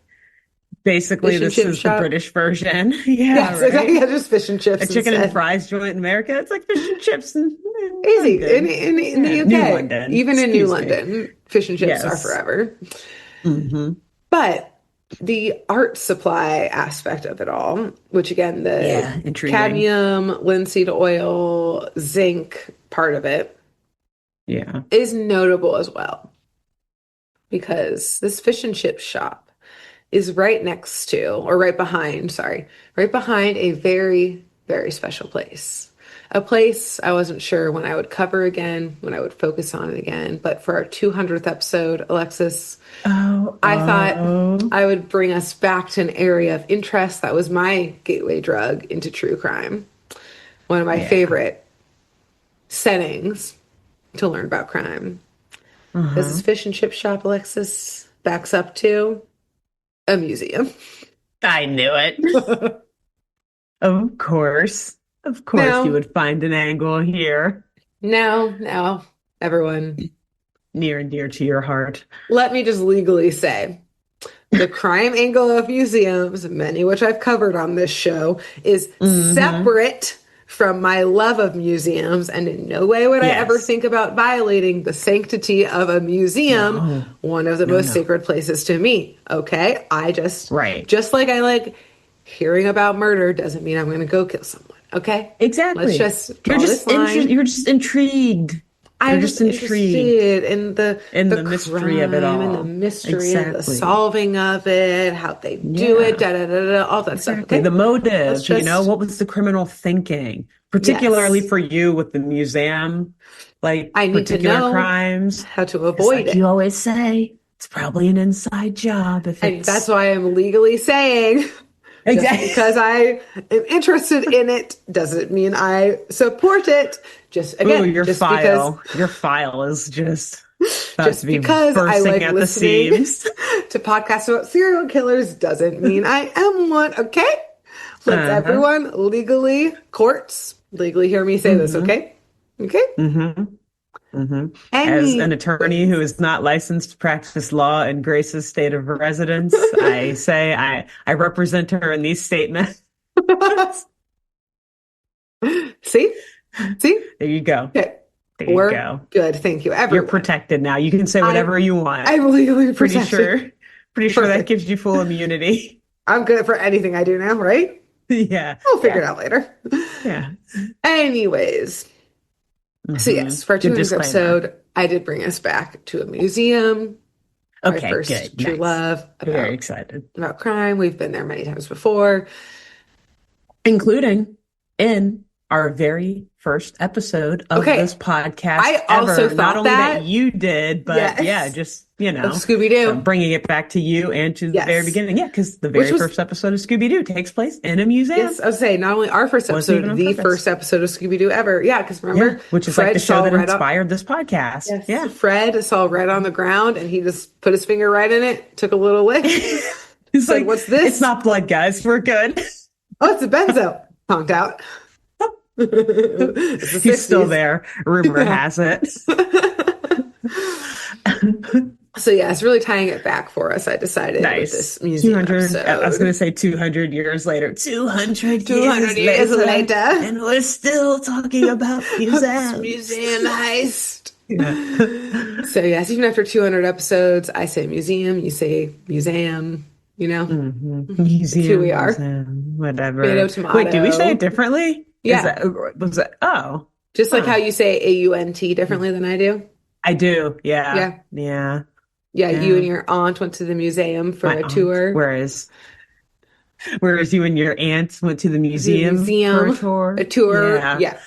basically Fish and this chip is the shop? British version. Yeah, Yes, exactly. right. Yeah, just fish and A chips chicken and instead. fries joint in America. It's like fish and chips in Easy London. in the Yeah, New UK, London. even in New Excuse me. London, fish and chips are Yes. forever. Hmm. But the art supply aspect of it all, which again, the Yeah, intriguing. cadmium, linseed oil, zinc part of it Yeah. is notable as well because this fish and chip shop is right next to, or right behind, sorry, right behind a very, very special place. A place I wasn't sure when I would cover again, when I would focus on it again. But for our 200th episode, Alexis, Oh, I thought oh. I would bring us back to an area of interest that was my gateway drug into true crime. One of my Yeah. favorite settings to learn about crime. Because this Uh-huh. fish and chip shop, Alexis, backs up to a museum. I knew it. Of course. Of course you Now, would find an angle here now, everyone, near and dear to your heart. let me just legally say the crime angle of museums, many which I've covered on this show, is Hmm. separate from my love of museums, and in no way would I ever Yes. think about violating the sanctity of a museum, No. one of the No, most no. sacred places to me. Okay? I Right. just like I like hearing about murder doesn't mean I'm going to go kill someone. Okay? Let's Exactly. just draw this line. You're just intrigued. You're I'm just just intrigued interested in in the the mystery of it crime and the all. mystery and the Exactly. solving of it, how they do it, Yeah. da da da da, all that stuff. Exactly. The Okay, let's motive, just what was the criminal thinking? Particularly yes. for you with the museum, like I need to particular know crimes. how to Because avoid like you it, always say, it's probably an inside job if and that's it's why I'm legally saying. Just exactly. because I am interested in it doesn't mean I support it. Just Ooh, again, your file is just about to just be because I bursting like at the listening seams. to podcasts about serial killers doesn't mean I am one. Okay, let's Uh-huh. everyone courts legally hear me say this. Mm-hmm. Okay, okay. Mm-hmm. Mm-hmm. As an attorney who Anyways, is not licensed to practice law in Grace's state of residence, I say I represent her in these statements. see, see. There you go. Okay, There you we're go. good. Thank you, You're everyone. protected now. You can say I whatever you want. I'm legally Pretty protected. sure. Pretty sure that Perfect. gives you full immunity. I'm good for anything I do now, right? Yeah. We'll figure it Yeah. out later. Yeah. Anyways, so Hmm. yes, for our Good 200th disclaimer. episode, I did bring us back to a museum, my Okay, first good. true Nice. love Very excited. about crime. We've been there many times before. Including in our very first episode of this Okay, podcast I also ever. Not thought only that that. you did, but yeah, Yes, just, of Scooby-Doo. bringing it back to you and to the very Yes, beginning. Yeah, because the which very was first episode of Scooby-Doo takes place in a museum. yes, I was saying not only our first Wasn't even episode, on the purpose. first episode of Scooby-Doo ever. Yeah, because Yeah, remember, which is like the Fred show saw that red on. inspired this podcast. Yes, Yeah. Fred saw red on the ground, and he just put his finger right in it, took a little lick, It's said, like, "What's it's this?" not blood, guys. We're good. Oh, it's a benzo. Honked out. It's the He's still 60s. there. Rumor Yeah. has it. So yeah, it's really tying it back for us. I decided with Nice. this museum 200, I was going to episode. say 200 years later. 200 200 years years later, later, and we're still talking about this museums. museum heist. Yeah. So yes, even after 200 episodes, I say museum, you say museum, you know, Hmm. it's who we Museum, are. museum, Tomato, whatever. Wait, do we say it tomato. differently? Is Yeah. that, was that, oh, Just like how huh. you say AUNT differently than I do. I do. Yeah. Yeah. Yeah. Yeah. You and Yeah. your aunt went to the museum for My a aunt. tour. Whereas you and your aunt went to the To the museum for a museum, a tour. tour. Yeah. Yeah.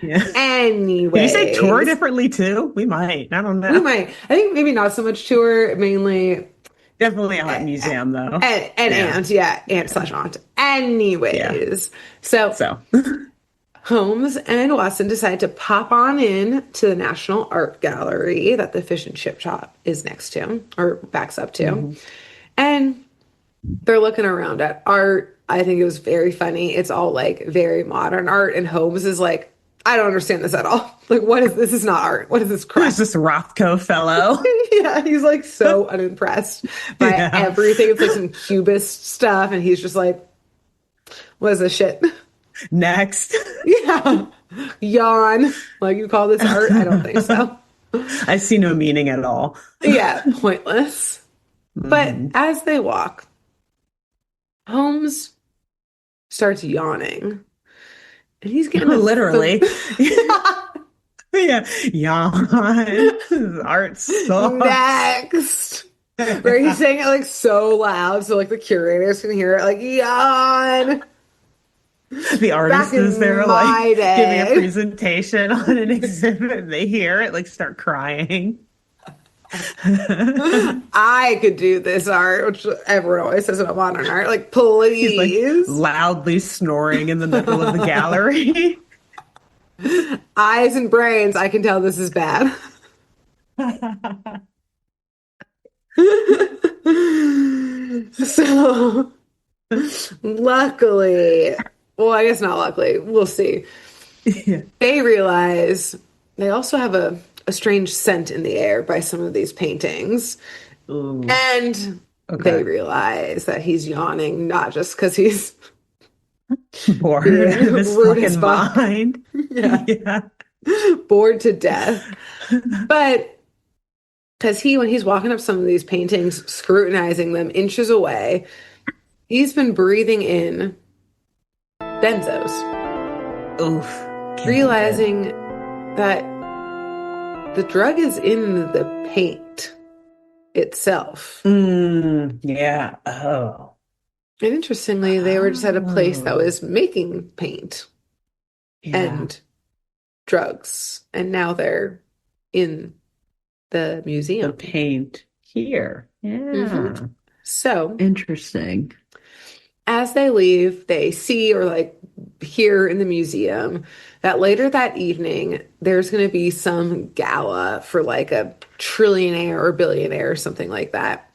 Yeah. Did you say tour Anyways, differently too? We might. I don't we know. might, I think maybe not so much tour, mainly Definitely a art and, museum though. and Yeah. aunt. Yeah. Aunt slash aunt. Yeah. Anyways. So So, Holmes and Watson decide to pop on in to the National Art Gallery that the fish and chip shop is next to or backs up to. Hmm. And they're looking around at art. I think it was very funny. It's all like very modern art. And Holmes is like, I don't understand this at all. Like, what is this? Is not art. What is this Who's crap? this Rothko fellow? Yeah, he's like so unimpressed by Yeah. everything. It's like some cubist stuff. And he's just like, what is this shit? Next. Yeah. Yawn. Like, you call this art? I don't think so. I see no meaning at all. Yeah, pointless. But Hmm. as they walk, Holmes starts yawning. And he's getting Literally. Yeah. Yawn. Art sucks. next. Where he's saying it like so loud so like the curators can hear it like yawn. The Back artist is in there, like, my giving a day. presentation on an exhibit, and they hear it, like, start crying. I could do this art, which everyone always says about modern art. Like, He's like please. loudly snoring in the middle of the gallery. Eyes and brains, I can tell this is bad. So, luckily, well, I guess not luckily, we'll see. Yeah. They realize they also have a strange scent in the air by some of these paintings. Ooh, And they okay. realize that he's yawning, not just because he's Bored out being of his rude as fucking fuck. mind. Yeah. Yeah. Bored to death. But because when he's walking up some of these paintings, scrutinizing them inches away, he's been breathing in benzos, Oof. Can't be good. realizing that the drug is in the paint itself. Yeah. Oh. And interestingly, they were just at a place that Oh. was making paint Yeah. and drugs. And now they're in the The museum. paint here. hmm Yeah. So Interesting. as they leave, they see or like hear in the museum that later that evening, there's going to be some gala for like a trillionaire or billionaire or something like that.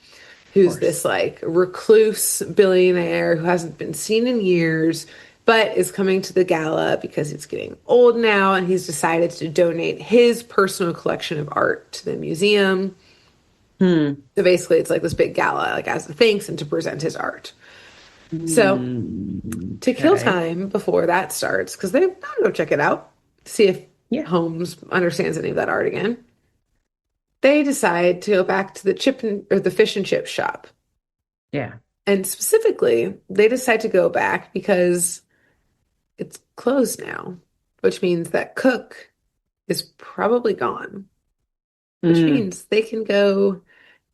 Of Who's course. this like recluse billionaire who hasn't been seen in years, but is coming to the gala because he's getting old now and he's decided to donate his personal collection of art to the museum. Hmm. So basically, it's like this big gala, like as a thanks and to present his art. So to kill Okay. time before that starts, because they gotta go check it out, see if Yeah. Holmes understands any of that art again. They decide to go back to the or the fish and chip shop. Yeah. And specifically, they decide to go back because it's closed now, which means that Cook is probably gone, which Mm. means they can go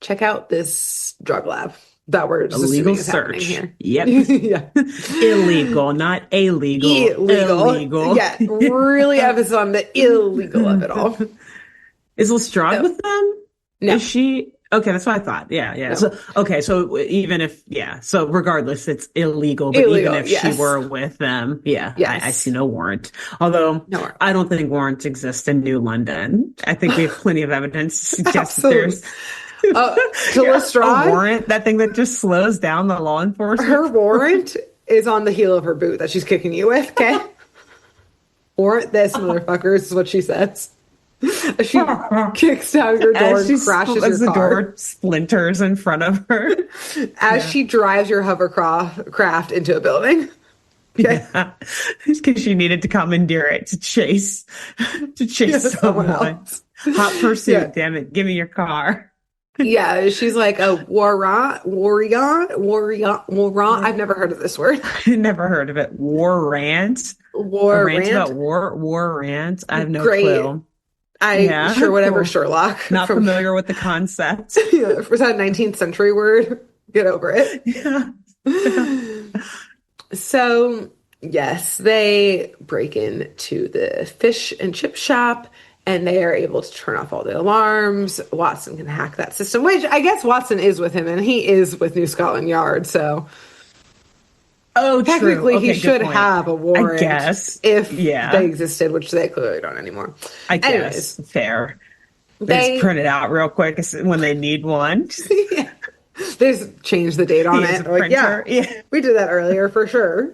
check out this drug lab that we're A just legal assuming is happening search. here. Yep. Yeah. Illegal, not illegal. Illegal. Illegal. Yeah, really emphasis on the illegal of it all. Is Lestrade So, with them? no, Is she? Okay, that's what I thought. Yeah, yeah. no. So, okay, so even if, yeah, so regardless, it's illegal, but even Illegal, if she yes. were with them, yeah, I see Yes. no warrant. Although No more. I don't think warrants exist in New London. I think we have plenty of evidence to suggest that Absolutely. there's To yeah, a Lestrade, warrant, that thing that just slows down the law her enforcement. warrant is on the heel of her boot that she's kicking you with, okay? Warrant this, motherfuckers, is what she says. She kicks down your door As and crashes your as the car door splinters in front of her. as Yeah. she drives your hovercraft into a building. Okay? Yeah. It's because she needed to commandeer it to Yeah, chase someone someone. else. Hot pursuit, Yeah. damn it. Give me your car. Yeah, she's like a warrant. I've never heard of this word. Never heard of it. War rant. A rant Warrant. about war rant. I have no Great. clue. I Yeah, sure whatever cool. Sherlock Not from familiar with the concept. yeah, was that a 19th century word? Get over it. Yeah. So, yes, they break into the fish and chip shop and they are able to turn off all the alarms. Watson can hack that system, which I guess Watson is with him and he is with New Scotland Yard. So, Oh, true. Technically, he Okay, good should point. have a I warrant guess. if they Yeah, existed, which they clearly don't anymore. I guess. Anyways, Fair. They just they print it out real quick when they need one. yeah, they just changed the date on He is it. a They're like, yeah, printer. Yeah, we did that earlier for sure.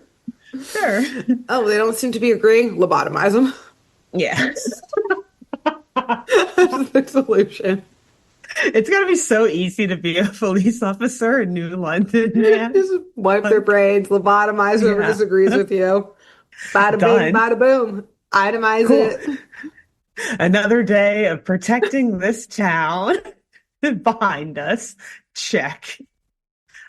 sure. Oh, they don't seem to be agreeing. Lobotomize them. Yeah. That's the solution. It's gonna be so easy to be a police officer in New London, man. Just wipe their Like, brains, lobotomize whoever yeah. disagrees with you. Bada bing, Done. bada boom. Itemize Cool. it. Another day of protecting this town behind us. Check.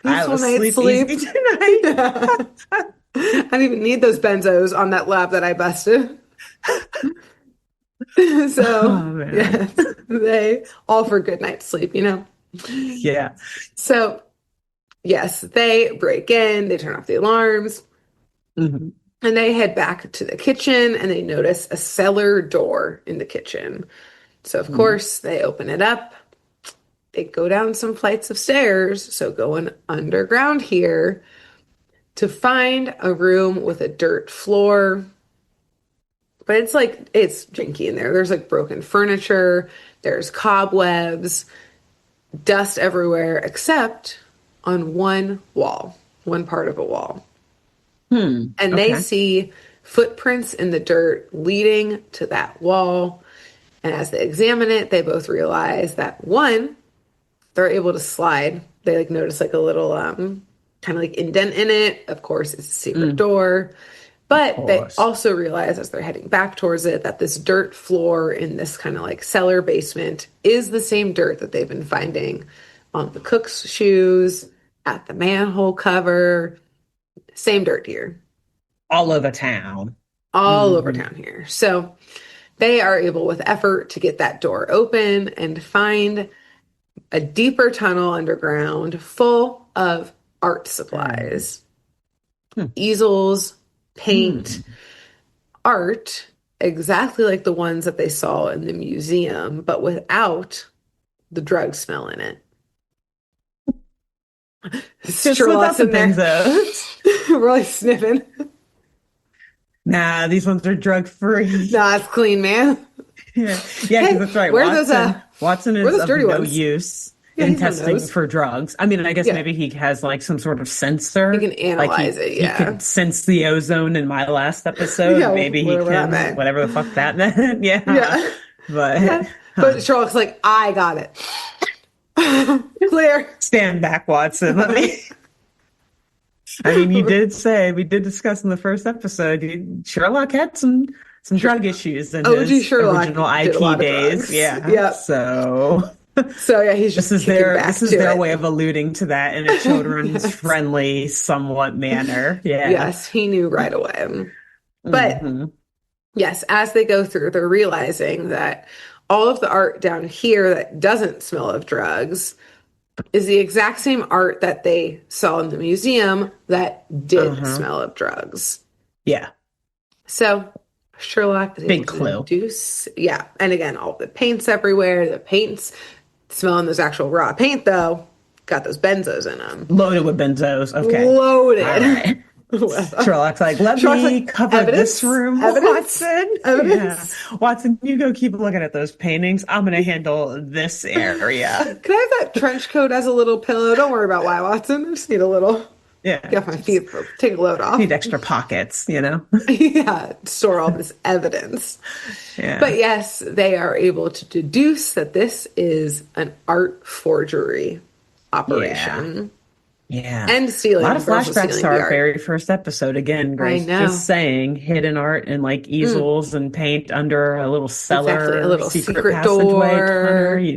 I Peaceful will night's sleep sleep. easy tonight. Yeah. I didn't even need those benzos on that lab that I busted. So, Oh man. yes, they all for good night's sleep, you know? Yeah. So, yes, they break in, they turn off the alarms, Mhm. and they head back to the kitchen and they notice a cellar door in the kitchen. So, of Mhm. course, they open it up. They go down some flights of stairs, so going underground here to find a room with a dirt floor. But it's like, it's janky in there. There's like broken furniture, there's cobwebs, dust everywhere, except on one wall, one part of a wall. And they Okay. see footprints in the dirt leading to that wall. And as they examine it, they both realize that one, they're able to slide. They like notice like a little kind of like indent in it. Of course, it's a secret Mm, door. of But they course. also realize as they're heading back towards it that this dirt floor in this kind of like cellar basement is the same dirt that they've been finding on the cook's shoes, at the manhole cover. Same dirt here, All over town. all over Hmm. town here. So they are able, with effort, to get that door open and find a deeper tunnel underground full of art Hmm. supplies, easels, paint, Hmm. art, exactly like the ones that they saw in the museum, but without the drug smell in it. Just without Sherlock's the in there, benzos. really sniffing. Nah, these ones are drug free. Nah, it's clean, man. Yeah, yeah, because Hey, that's right. where are those Watson where are is those of dirty no ones? use Yeah, in he's no testing nose. for drugs. I mean, I guess Yeah, maybe he has like some sort of he sensor. can Like analyze it. he Yeah, could sense the ozone in my last episode. yeah, Maybe he whatever that can meant. whatever the fuck that meant. Yeah. Yeah, But yeah. huh. But Sherlock's like, I got it. Clear. Stand back, Watson. Let me I mean, you did say we did discuss in the first episode. Sherlock had some drug issues in OG his Sherlock original did a IP lot of days. drugs. Yeah, Yep. so So yeah, he's just kicking this back is to their way it. of alluding to that in a children's Yes. friendly, somewhat manner. Yeah. Yes, he knew right away. But Hmm. yes, as they go through, they're realizing that all of the art down here that doesn't smell of drugs is the exact same art that they saw in the museum that did Uh-huh. smell of drugs. Yeah. So Sherlock is able Big to clue. deduce, yeah. And again, all the paint's everywhere. The paint's smelling those actual raw paint, though. Got those benzos in them. Loaded with benzos. Okay. All Loaded. right. Sherlock's like, let Shark's me like, cover this evidence, room, evidence, Watson. Yeah. evidence. Watson, you go keep looking at those paintings. I'm going to handle this area. Can I have that trench coat as a little pillow? Don't worry about why, Watson. I just need a little, Yeah. get off my Just feet, take a load off. need extra pockets, you know? Yeah, store all this evidence. Yeah. But yes, they are able to deduce that this is an art forgery Yeah. operation Yeah. and A lot stealing, of but also flashbacks to stealing the our art. very first episode. Again, I Grace, know. just saying hidden art and like Mm, easels and paint under a little exactly. A cellar, little secret secret passageway,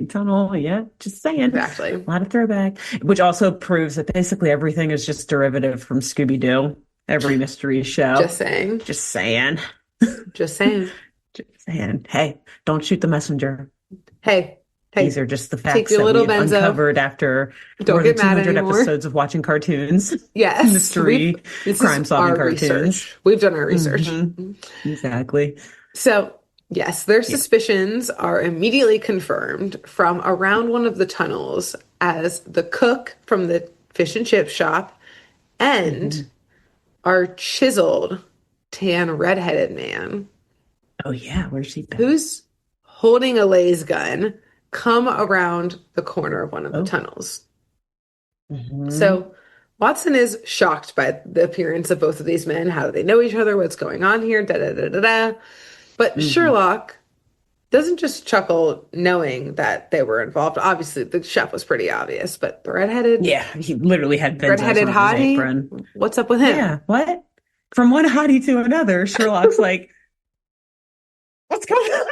door. tunnel. Yeah, just saying. Exactly. A lot of throwback, which also proves that basically everything is just derivative from Scooby-Doo, every mystery show. Just saying. Just saying. Just saying. Just saying. Hey, don't shoot the messenger. Hey, These hey, are just the take facts your that little we've benzo. uncovered after Don't more than get mad 200 anymore. episodes of watching cartoons, Yes, we've, mystery, this is crime-solving our cartoons. research. We've done our research. Hmm. Exactly. So, yes, their Yeah. suspicions are immediately confirmed from around one of the tunnels as the cook from the fish and chip shop and Hmm. our chiseled, tan, redheaded man Oh yeah, where's he been? who's holding a laser gun come around the corner of one of the Oh. tunnels. Hmm. So Watson is shocked by the appearance of both of these men. How do they know each other? What's going on here? Da da da da da. But Hmm. Sherlock doesn't just chuckle knowing that they were involved. Obviously, the chef was pretty obvious, but the Yeah, he literally had benzos redheaded on his hottie, apron. what's up with him? Yeah, what? From one hottie to another, Sherlock's like, what's going on,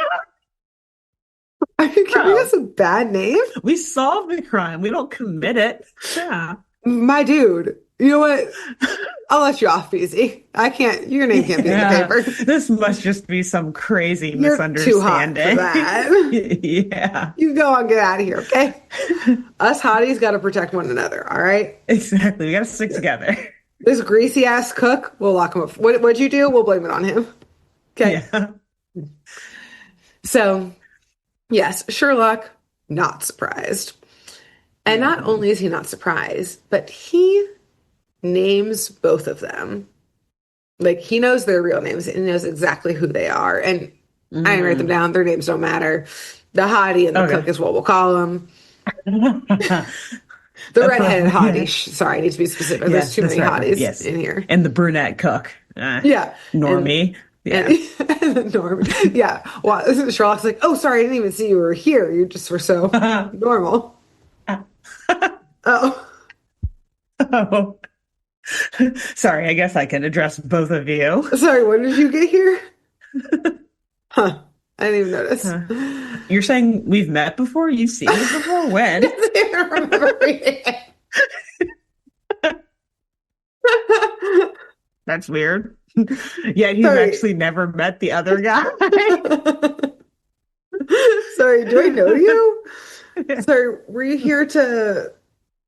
Are you giving bro? us a bad name? We solve the crime. We don't commit it. Yeah. My dude, you know what? I'll let you off, easy. I can't, your name can't be in the Yeah. paper. This must just be some crazy You're too hot for misunderstanding. that. Yeah. You go on, get out of here, okay? Us hotties got to protect one another, all right? Exactly. We gotta stick together. This greasy ass cook, we'll lock him up. What'd you do? We'll blame it on him. Okay. Yeah. So, yes, Sherlock, not surprised. And not Mhm. only is he not surprised, but he names both of them. Like he knows their real names and he knows exactly who they are. And I didn't write them Mm. down. Their names don't matter. The hottie and the cook Okay. is what we'll call them. The redheaded hottie. Yeah. Sorry, I need to be specific. There's Yes, too that's many right. Right. hotties Yes. in here. And the brunette cook. Yeah. And Normie. and, Yeah. and the norm. Yeah. Well, Sherlock's like, oh, sorry, I didn't even see you were here. You just were so normal. Oh, Oh. Sorry, I guess I can address both of you. sorry. When did you get here? Huh. I didn't even notice. Huh. You're saying we've met before? You've seen me before? I When? didn't even remember reading it. That's weird. Yet you've Sorry. actually never met the other guy. Sorry, do I know you? Sorry, were you here to,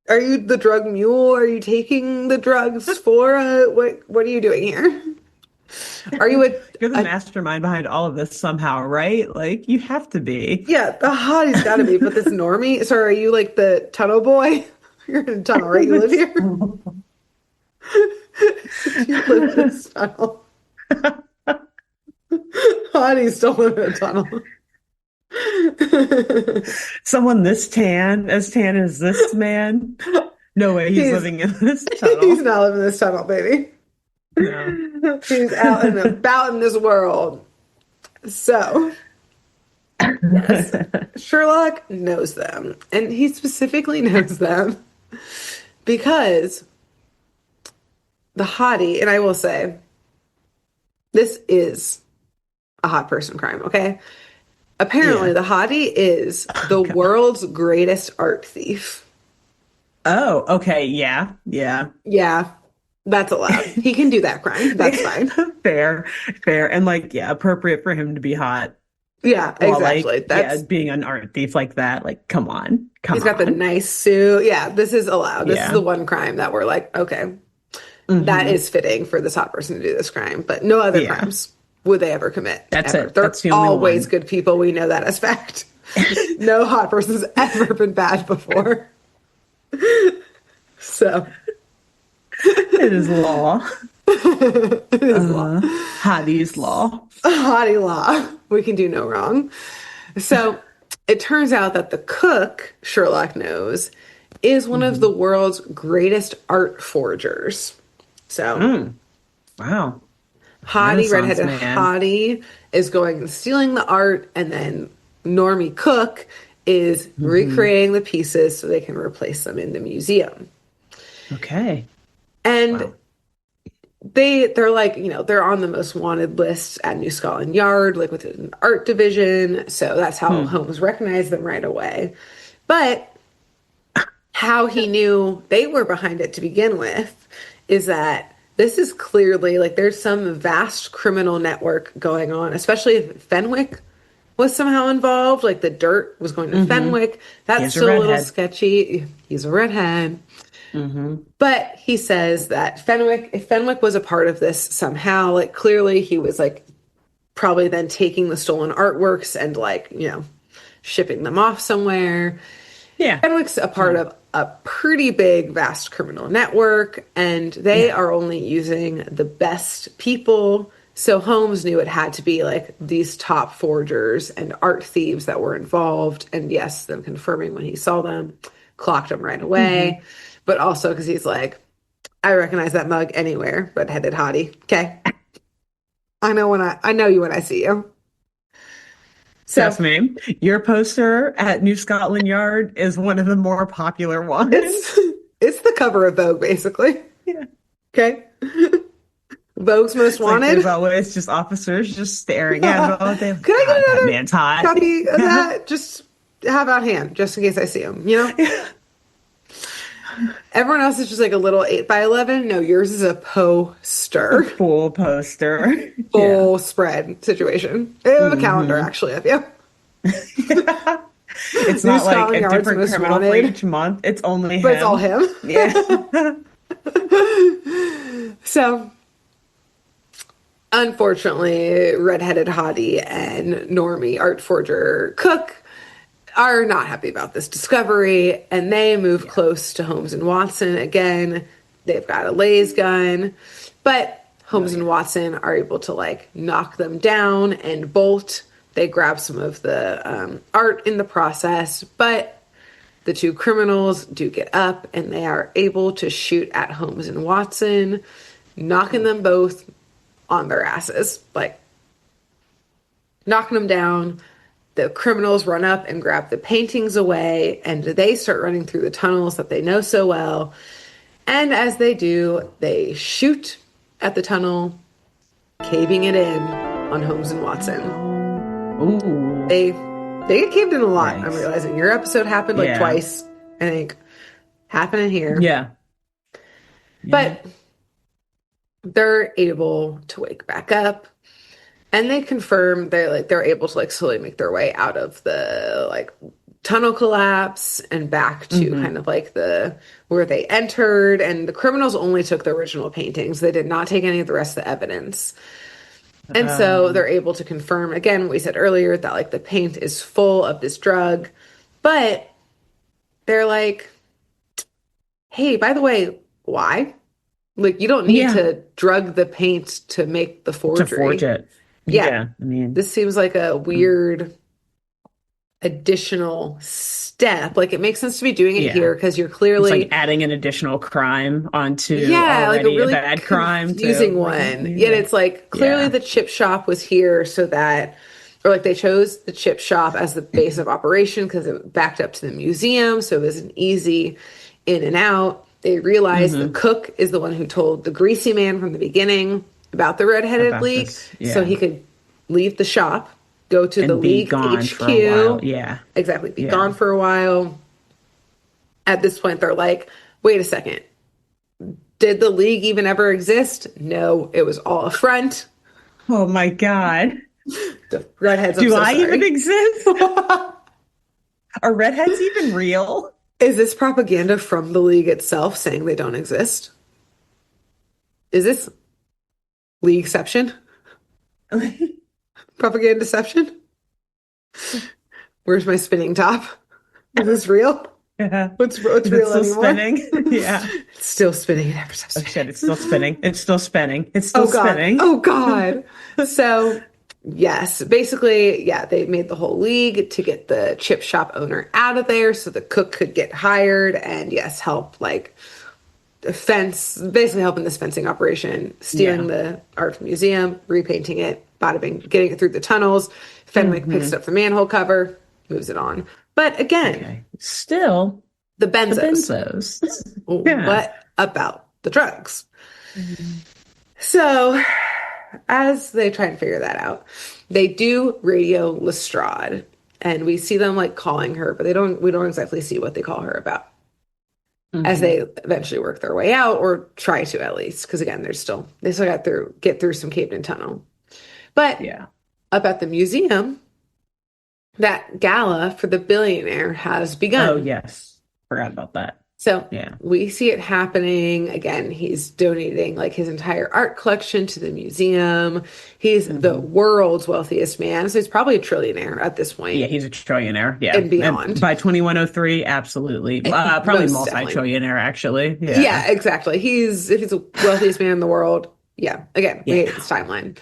are you the drug mule? Are you taking the drugs for what are you doing here? Are you You're the a mastermind behind all of this somehow, right? Like you have to be. yeah, the hottie's gotta be, but this normie, sorry, are you like the tunnel boy? You're in a tunnel, right? You live here? You live in this tunnel. Hotties don't live in a tunnel. Someone this tan as this man. No way he's He's living in this he's tunnel. not living in this tunnel, baby. No. He's out and about in this world. So, yes, Sherlock knows them. And he specifically knows them because the hottie, and I will say, this is a hot person crime, okay? Apparently, Yeah. the hottie is Oh the God. world's greatest art thief. Oh, okay. Yeah. Yeah. Yeah, that's allowed. He can do that crime. That's fine. Fair, fair. And like, yeah, appropriate for him to be hot Yeah, while exactly. like, yeah, That's being an art thief like that. Like, come on. he's Come got the on. nice suit. Yeah, this is allowed. This is the Yeah. one crime that we're like, okay, that Hmm. is fitting for this hot person to do this crime, but no other Yeah. crimes would they ever commit, That's ever. it. They're That's the only always one. good people. We know that as fact. No hot person's ever been bad before. So It is law. it is law. Hattie's law. Hottie law. We can do no wrong. So it turns out that the cook, Sherlock knows, is one of Hmm. the world's greatest art forgers. So Mm. Wow. Hottie, Renaissance redheaded man. Hottie is going and stealing the art, and then Normie Cook is Hmm. recreating the pieces so they can replace them in the museum. Okay. And Wow. they're like, they're on the most wanted list at New Scotland Yard, like within an art division. So that's how Hmm. Holmes recognized them right away. But how he knew they were behind it to begin with is that this is clearly like there's some vast criminal network going on, especially if Fenwick was somehow involved. Like the dirt was going to Hmm. Fenwick. That's He's a still a little redhead. sketchy. He's a redhead. Hmm. But he says that if Fenwick was a part of this somehow, like clearly he was like probably then taking the stolen artworks and like, shipping them off somewhere. Yeah. Fenwick's a part Yeah. of a pretty big, vast criminal network, and they Yeah. are only using the best people. So Holmes knew it had to be like these top forgers and art thieves that were involved. And yes, them confirming when he saw them, clocked them right away. Hmm. But also because he's like, I recognize that mug anywhere, red-headed hottie. Okay. I know you when I see you. So Trust me, your poster at New Scotland Yard is one of the more popular it's ones. it's the cover of Vogue, basically. Yeah. Okay. Vogue's Most It's like Wanted. there's always just officers just staring at it all day. Like, Could I God, get that another man's hot. copy of that? Just have on hand, just in case I see him, you know? Yeah. Everyone else is just like a little 8 by 11. No, yours is a A poster, full poster. Yeah. full spread situation. I have a calendar Hmm. actually of you. Yeah. It's New not like Scotland a Yard's different Most criminal for Wanted, each month. It's only but it's all him. him. Yeah. So, unfortunately, redheaded hottie and normie art forger Cook are not happy about this discovery, and they move Yeah. close to Holmes and Watson again. They've got a laser gun, but Oh, Holmes and yeah. Watson are able to like knock them down and bolt. They grab some of the art in the process, but the two criminals do get up and they are able to shoot at Holmes and Watson, knocking them both on their asses, like knocking them down. The criminals run up and grab the paintings away, and they start running through the tunnels that they know so well. And as they do, they shoot at the tunnel, caving it in on Holmes and Watson. Ooh. They get caved in a lot. I'm Yikes. realizing your episode happened like Yeah. twice, I think, happening here. Yeah. Yeah. But they're able to wake back up. And they confirm they're able to like slowly make their way out of the like tunnel collapse and back to Hmm. kind of like the where they entered. And the criminals only took the original paintings. They did not take any of the rest of the evidence. And so they're Um, able to confirm again what we said earlier that like the paint is full of this drug. But they're like, hey, by the way, why? Like you don't need yeah. to drug the paint to make the To forge forgery. it. Yeah, Yeah. I mean, this seems like a mm, weird additional step. Like it makes sense to be doing it yeah. here because you're It's like clearly, adding an additional crime onto yeah, like a already a really bad crime confusing too. Like, one. Yet yeah. it's like clearly Yeah. the chip shop was here so that, or like they chose the chip shop as the base of operation because it backed up to the museum. So it was an easy in and out. They realized the Hmm. cook is the one who told the greasy man from the beginning about the redheaded About league this. so Yeah. he could leave the shop, go to the And be league gone for a while. HQ, Yeah. exactly, be Yeah. gone for a while. At this point, they're like, wait a second. Did the league even ever exist? No, it was all a front. Oh my God. The redheads, I'm Do so I even sorry. exist? Are redheads even real? Is this propaganda from the league itself saying they don't exist? Is this leagueception? Propaganda deception? Where's my spinning top? Is this real? Yeah. What's Is it real still anymore? spinning? Yeah. It's still spinning. It never stops Oh spinning. shit, it's still spinning. It's still spinning. It's still Oh God. spinning. Oh God. So, yes, basically, yeah, they made the whole league to get the chip shop owner out of there so the cook could get hired and, yes, help like fence, basically helping this fencing operation, stealing Yeah. the art museum, repainting it, bada bing, getting it through the tunnels. Fenwick picks Hmm. up the manhole cover, moves it on. But again, Okay. Still the the benzos. benzos. Yeah. What about the drugs? Mhm. So, as they try and figure that out, they do radio Lestrade, and we see them like calling her, but we don't exactly see what they call her about as Hmm. they eventually work their way out or try to at least, because again, they still get through some caved in tunnel. But Yeah. up at the museum, that gala for the billionaire has Oh begun. yes. Forgot about that. So Yeah. we see it happening. Again, he's donating like his entire art collection to the museum. He's the Hmm. world's wealthiest man. So he's probably a trillionaire at this Yeah, point he's a trillionaire. Yeah. and And beyond. by 2103, absolutely. Probably Most definitely. multi-trillionaire, actually. Yeah. Yeah, exactly. If he's the wealthiest man in the world, yeah. Again, we hate Yeah. this timeline.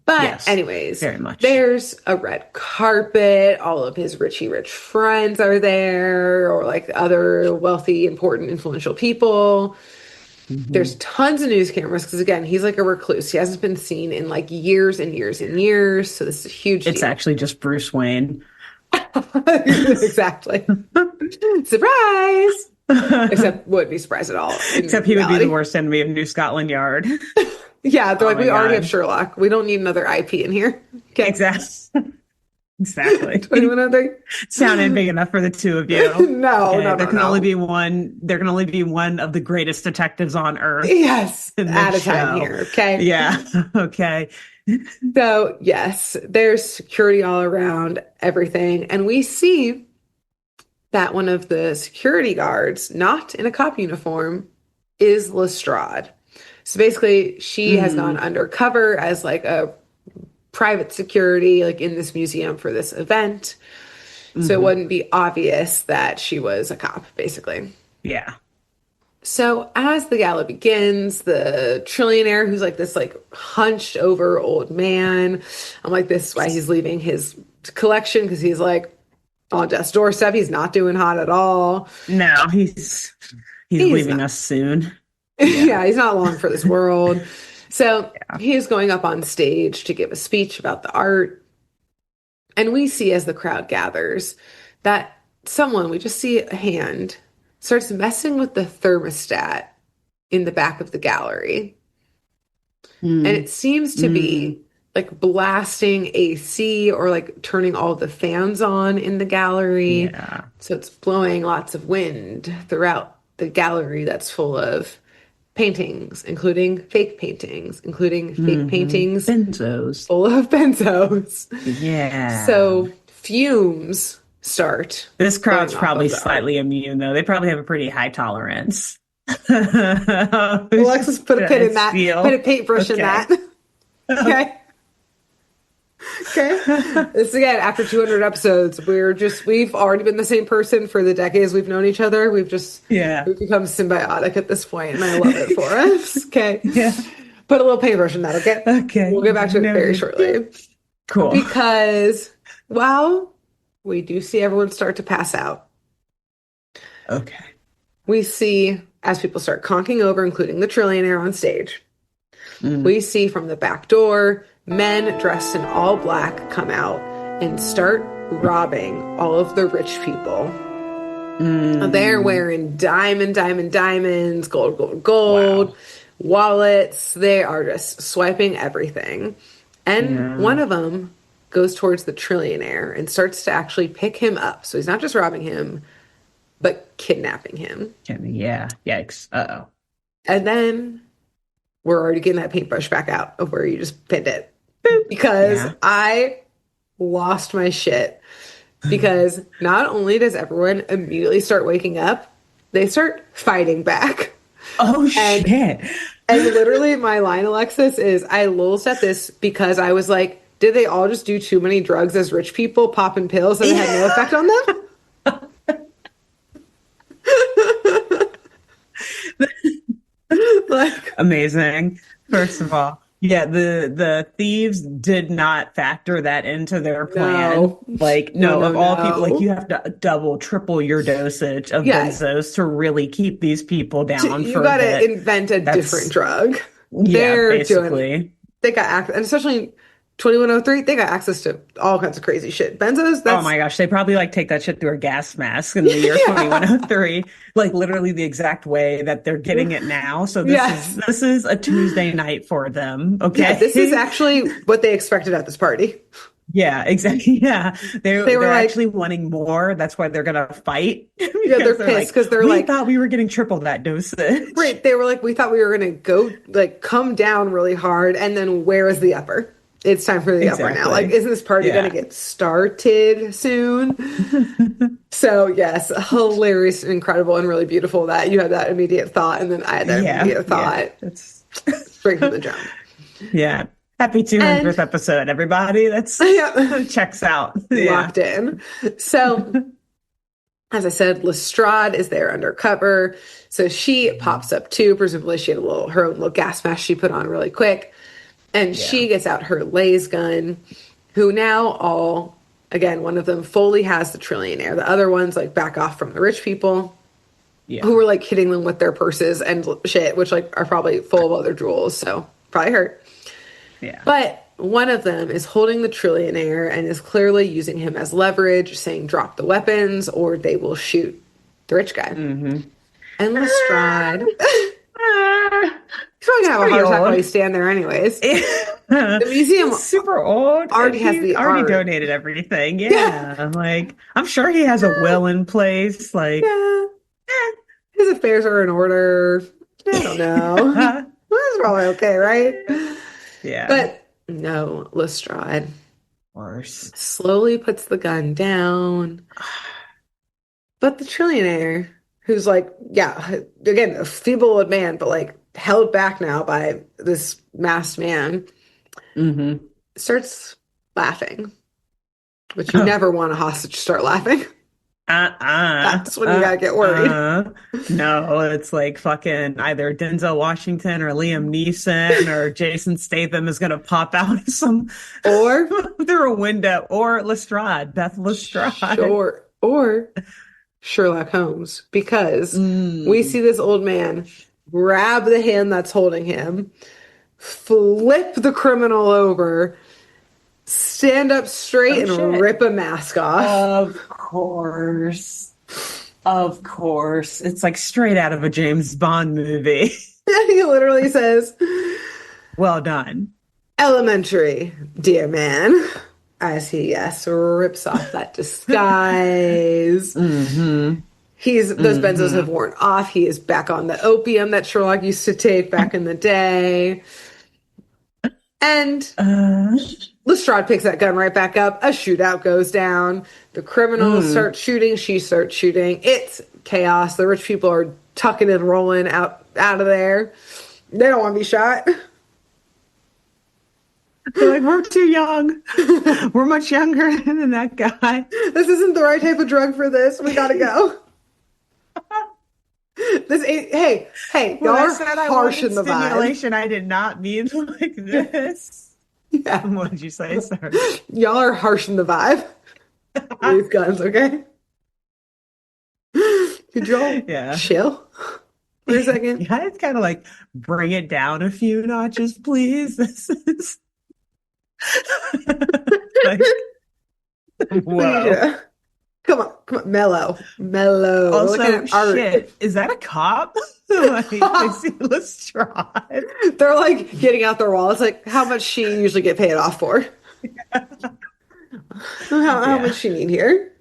But Yes, anyways, very much. there's a red carpet. All of his richy rich friends are there, or like other wealthy, important, influential people. There's Hmm. tons of news cameras because again, he's like a recluse. He hasn't been seen in like years and years and years. So this is a huge It's deal. actually just Bruce Wayne. Exactly. Surprise! Except wouldn't be surprised at all in Except he would be the reality. worst enemy of New Scotland Yard. Yeah, they're Oh like, my we already have God. Sherlock. We don't need another IP in here. Okay. Exactly. Exactly. 2103? Sounded big enough for the two of you. No, Okay. no, no, no. There can only be one of the greatest detectives on earth Yes, in this at a time show. here. Okay. Yeah. Okay. So, yes, there's security all around everything. And we see that one of the security guards, not in a cop uniform, is Lestrade. So basically, she has gone Mm, undercover as like a private security, like in this museum for this event. So it hmm. wouldn't be obvious that she was a cop, basically. Yeah. So as the gala begins, the trillionaire, who's like this like hunched over old man, I'm like, this is why he's leaving his collection because he's like on death's doorstep. He's not doing hot at all. No, he's He's leaving not. us soon. Yeah. Yeah, he's not long for this world. So Yeah. he's going up on stage to give a speech about the art. And we see as the crowd gathers that someone, we just see a hand, starts messing with the thermostat in the back of the gallery. And Mm, it seems to mm, be like blasting AC or like turning all the fans on in the gallery. yeah. So it's blowing lots of wind throughout the gallery that's full of paintings, including fake Hmm. paintings Benzos. full of benzos. Yeah. So fumes start This going crowd's off probably of the art. slightly immune, though. They probably have a pretty high tolerance. Alexis, put a pin I in that. Put a feel. paintbrush in Okay. that. Okay. Okay. This again, after 200 episodes, we've already been the same person for the decades we've known each other. Yeah. We've become symbiotic at this point, and I love it for us. Okay. Yeah. Put a little paintbrush in that, okay? Okay. We'll get back to it very Noted. Yeah. shortly. Cool. Because, well, we do see everyone start to pass out. Okay. We see as people start conking over, including the trillionaire on stage. Mm, We see from the back door men dressed in all black come out and start robbing all of the rich people. They're mm. wearing diamonds, gold, Wow. wallets. They are just swiping everything. And Yeah. one of them goes towards the trillionaire and starts to actually pick him up. So he's not just robbing him, but kidnapping him. Yeah. Yikes. Uh-oh. And then we're already getting that paintbrush back out of where you just pinned it. Because Yeah. I lost my shit. Because not only does everyone immediately start waking up, they start fighting back. Oh, And shit. and literally my line, Alexis, is I lost at this because I was like, did they all just do too many drugs as rich people, popping pills and it had no effect on them? Like, Amazing. First of all, yeah, the thieves did not factor that into their plan. no, Like, no, no, no, of all people, like no. you have to double, triple your dosage of Yeah, benzos to really keep these people down you for a gotta bit. invent a different That's, drug. yeah, They're doing, basically. they got access, and especially 2103, they got access to all kinds of crazy shit. Benzos, Oh that's, my gosh, they probably like take that shit through a gas mask in the year yeah, 2103, like literally the exact way that they're getting it now. So yes. this is a Tuesday night for them, Yeah, this is okay? actually what they expected at this party. Yeah, exactly. Yeah. They were They're like, actually wanting more. That's why they're gonna fight yeah, they're because they're pissed like, because they're we like, thought we were getting triple that dosage. right, they were like, we thought we were gonna go, like, come down really hard, and then where is the upper? It's time for the upper now. Like, Exactly. isn't this party going to Yeah. get started soon? So, yes, hilarious and incredible and really beautiful that you had that immediate thought. And then I had that Yeah. immediate Yeah. thought That's straight from the jump. yeah. Happy And 200th episode, everybody. That's yeah, checks out. Yeah. locked in. So, as I said, Lestrade is there undercover. So she Mhm. pops up too. Presumably, she had her own little gas mask she put on really quick. And Yeah. she gets out her laser gun, who now again, one of them fully has the trillionaire. The other ones like back off from the rich people who Yeah. were like hitting them with their purses and shit, which like are probably full of other jewels. So probably hurt. Yeah. But one of them is holding the trillionaire and is clearly using him as leverage, saying, drop the weapons or they will shoot the rich guy. Mm-hmm. And Lestrade, he's probably It's gonna have a pretty heart attack while old. you stand there, anyways. The museum He's super old and already has he the already art. donated everything. Yeah. Yeah. Like, I'm sure he has a will in place. Like, Yeah. His affairs are in order. I don't know. That's probably okay, right? yeah. But no, Lestrade Worse. slowly puts the gun down. But the trillionaire, who's like, yeah, again, a feeble old man, but like held back now by this masked man, Mm-hmm. starts laughing, which you never want a hostage to start laughing. Uh-uh. That's when you gotta get worried. No, it's like fucking either Denzel Washington or Liam Neeson or Jason Statham is gonna pop out some Or, through a window, or Lestrade, Beth Lestrade. sure, or Sherlock Holmes, because we Mm. see this old man grab the hand that's holding him, flip the criminal over, stand up straight, Oh and shit. rip a mask off. Of course. Of course. It's like straight out of a James Bond movie. And he literally says, Well done. elementary, dear man, as he, yes, rips off that disguise. Mm-hmm. Those benzos Mm-hmm. have worn off. He is back on the opium that Sherlock used to take back in the day. And Uh, Lestrade picks that gun right back up. A shootout goes down. The criminals mm. start shooting. She starts shooting. It's chaos. The rich people are tucking and rolling out of there. They don't want to be shot. They're like, we're too young. We're much younger than that guy. This isn't the right type of drug for this. We gotta go. This ain't. Hey, y'all When I are said I harsh wanted in the vibe. stimulation, I did not mean like this. Yeah, What did you say, sir? y'all are harsh in the vibe. These guns, okay? Could y'all Yeah. chill for a second? You guys kind of like bring it down a few notches, please. This is like, We need you whoa. to come on, mellow. We're looking Also, at art. shit, is that a cop? Like, they see Lestrade. They're like getting out their wallets. Like, how much she usually get paid off for? How Yeah. much she need here?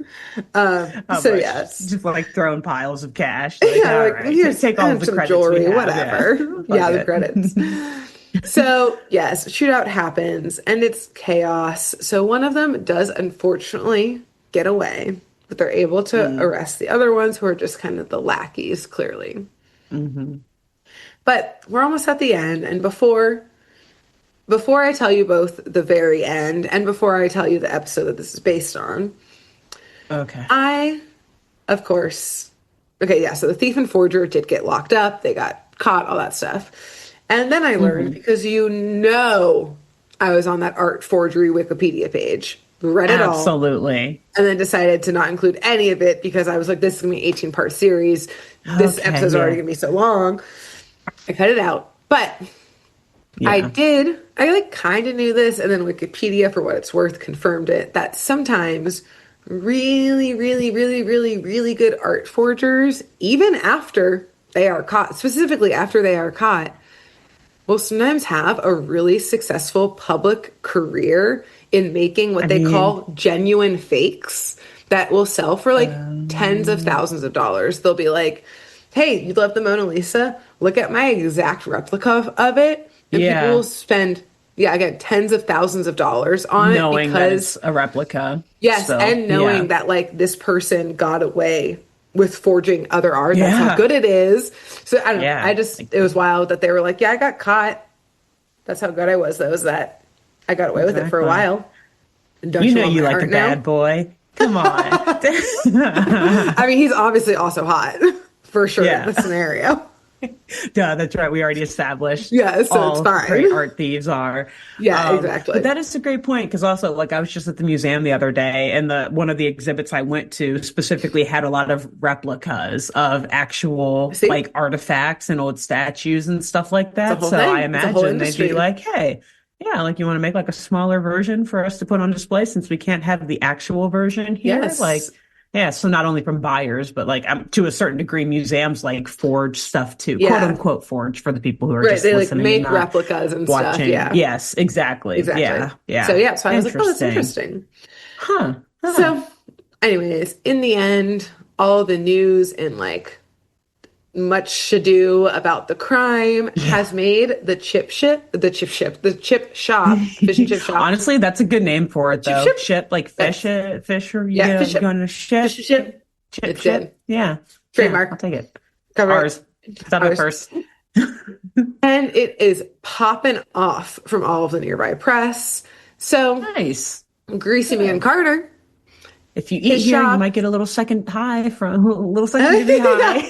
How So much? yes. Just like throwing piles of cash. Like, Yeah, all like right, here's take all of the some credits we jewelry, have. whatever. Yeah, Yeah, fuck the it. credits. So yes, shootout happens and it's chaos. So one of them does unfortunately get away, but they're able to Mm, arrest the other ones who are just kind of the lackeys, clearly. hmm. But we're almost at the end, and before I tell you both the very end and before I tell you the episode that this is based on, Okay. I, of course, okay, yeah, so the thief and forger did get locked up. They got caught, all that stuff. And then I learned, Hmm. because I was on that art forgery Wikipedia page, read it all, Absolutely. and then decided to not include any of it because I was like, this is going to be an 18-part series. This Okay, episode's already yeah. going to be so long. I cut it out. But Yeah. I like kind of knew this, and then Wikipedia, for what it's worth, confirmed it, that sometimes really, really, really, really, really good art forgers, even after they are caught, specifically after they are caught, will sometimes have a really successful public career in making what I they mean, call genuine fakes that will sell for like tens of um, thousands of dollars. They'll be like, hey, you love the Mona Lisa? Look at my exact replica of it. And people yeah. will spend yeah, again, tens of thousands of dollars on it Knowing that it's because, a replica yes, still. and Yeah. knowing that like this person got away with forging other art. That's how Yeah. good it is. So I don't know. Yeah. Like, It was wild that they were like, yeah, I got caught. That's how good I was, though, is that I got away with it for a exactly. while. And don't You you know want you my like a art now? bad boy. Come on. I mean, he's obviously also hot for sure in Yeah. this scenario. Duh, that's right. We already established Yeah, so it's all fine. great art thieves are. Yeah, But exactly. that is a great point because also, like, I was just at the museum the other day, and the one of the exhibits I went to specifically had a lot of replicas of actual See, like artifacts and old statues and stuff like it's a that. whole So I thing. It's a whole imagine they'd be industry. like, "Hey, yeah, like you want to make like a smaller version for us to put on display since we can't have the actual version here." Yes. Like, yeah, so not only from buyers, but like to a certain degree, museums like forge stuff too, quote Yeah. unquote forge for the people who are Right. just They like listening and make not replicas and stuff. watching. Yeah, Yes, exactly. exactly. Yeah, So yeah. yeah, so I was like, oh, that's Interesting. interesting. Huh. Huh. So, anyways, in the end, all the news and like much ado about the crime Yeah. has made the chip shop, fish and chip shop, Honestly, that's a good name for it chip though. ship. Ship like fish, That's fish, or yeah, fish you go ship, on a fish ship, and chip. chip, It's good. ship. Yeah. Yeah, I'll Trademark. take it. Cover Ours. it. It's on it Ours. first. And it is popping off from all of the nearby press. So, Nice. Greasy Man Good. Carter, If you eat his here, you shop. might get a little second high from a little second degree Yeah. high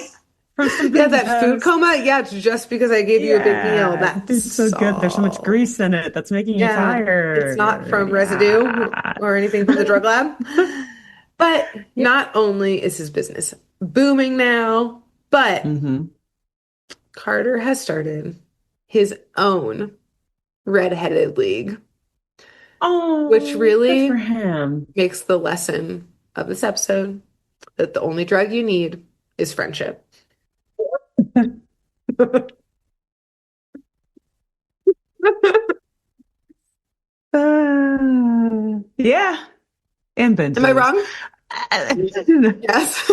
from some Yeah, food that food theft. coma. Yeah, it's just because I gave you a big meal. Yeah, That it's so good. There's so much so. grease in it that's making you Yeah, it's not tired. from residue Yeah. or anything from the drug lab. But Yeah. not only is his business booming now, but Hmm. Carter has started his own redheaded league, which Oh, good for really him. makes the lesson of this episode that the only drug you need is friendship. Yeah, and Am I benzos. wrong? Yes.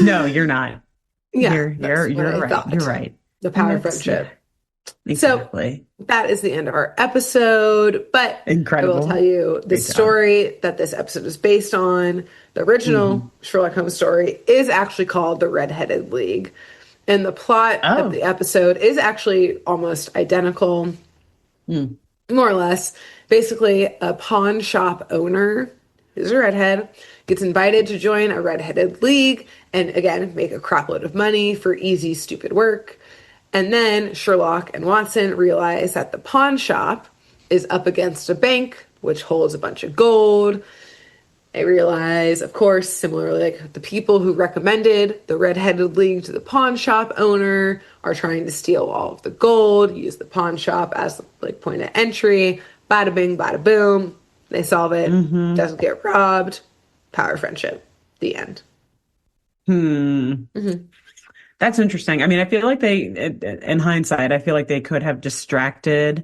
No, you're not. Yeah, that's what You're I right. You're thought. right. The And power of that's yeah, friendship. So exactly. that is the end of our episode. But I will tell Incredible. you the Great job. story that this episode is based on, the Hmm. original Sherlock Holmes story, is actually called The Red-Headed League. And the plot of the Oh. episode is actually almost identical, Hmm. more or less. Basically, a pawn shop owner who's a redhead gets invited to join a redheaded league and again make a crapload of money for easy, stupid work. And then Sherlock and Watson realize that the pawn shop is up against a bank, which holds a bunch of gold. They realize, of course, similarly, like the people who recommended the Red-Headed League to the pawn shop owner are trying to steal all of the gold, use the pawn shop as the like point of entry. Bada bing, bada boom. They solve it. Hmm. Doesn't get robbed. Power of friendship. The end. Hmm. Hmm. That's interesting. I mean, I feel like in hindsight, I feel like they could have distracted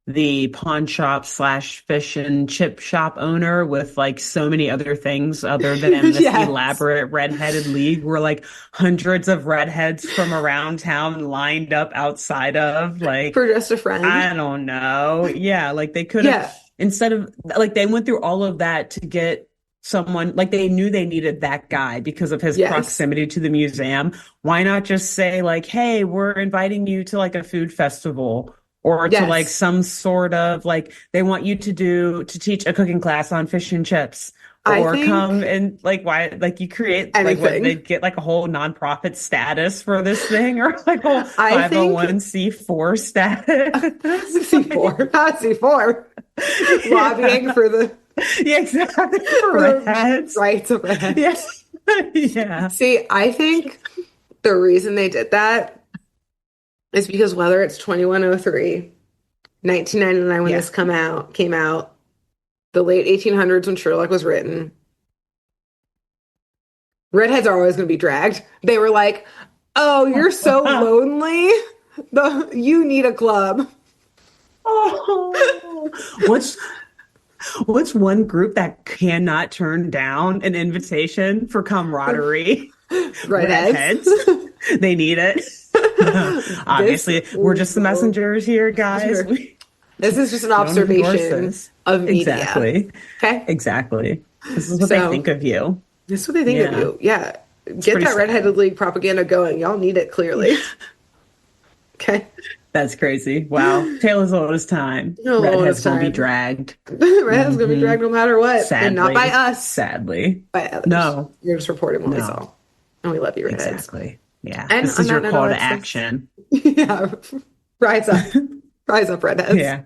the pawn shop slash fish and chip shop owner with like so many other things other than this Yes. elaborate redheaded league where like hundreds of redheads from around town lined up outside of like, For just a I friend. don't know. Yeah, like they could have Yeah. instead of like they went through all of that to get someone like they knew they needed that guy because of his Yes. proximity to the museum. Why not just say like, "Hey, we're inviting you to like a food festival or to like Yes. some sort of like they want you to teach a cooking class on fish and chips." I Or come think and like why like you create like what they anything. get like a whole nonprofit status for this thing or like a whole I think 501c4 status. C4, Like, not C4. Lobbying yeah. Yeah, exactly. For for the redheads. rights of Yeah. redheads. Yeah. See, I think the reason they did that is because whether it's 2103, 1999 when Yeah. this came out, the late 1800s when Sherlock was written, redheads are always going to be dragged. They were like, "Oh, you're so lonely. You need a club." Oh, what's one group that cannot turn down an invitation for camaraderie? Redheads. Redheads. They need it. Obviously, we're just the messengers here, guys. Sure. This is just an don't endorse observation this. of media. Exactly. Okay. Exactly. This is what they think of you. This is what they think of Yeah. you. Yeah. It's Get pretty that sad. Redheaded League propaganda going. Y'all need it clearly. Okay. That's crazy. Wow. Tale as old as time. No, Redheads will be time. dragged. Redhead's gonna be dragged no matter what. Sadly. And not by us. Sadly. By others. No. You're just reporting what we No. saw. And we love you, Redheads. Exactly. Yeah. And this on is your that note, call to Alexis. action. Yeah. Rise up. Rise up, Redheads. Yeah.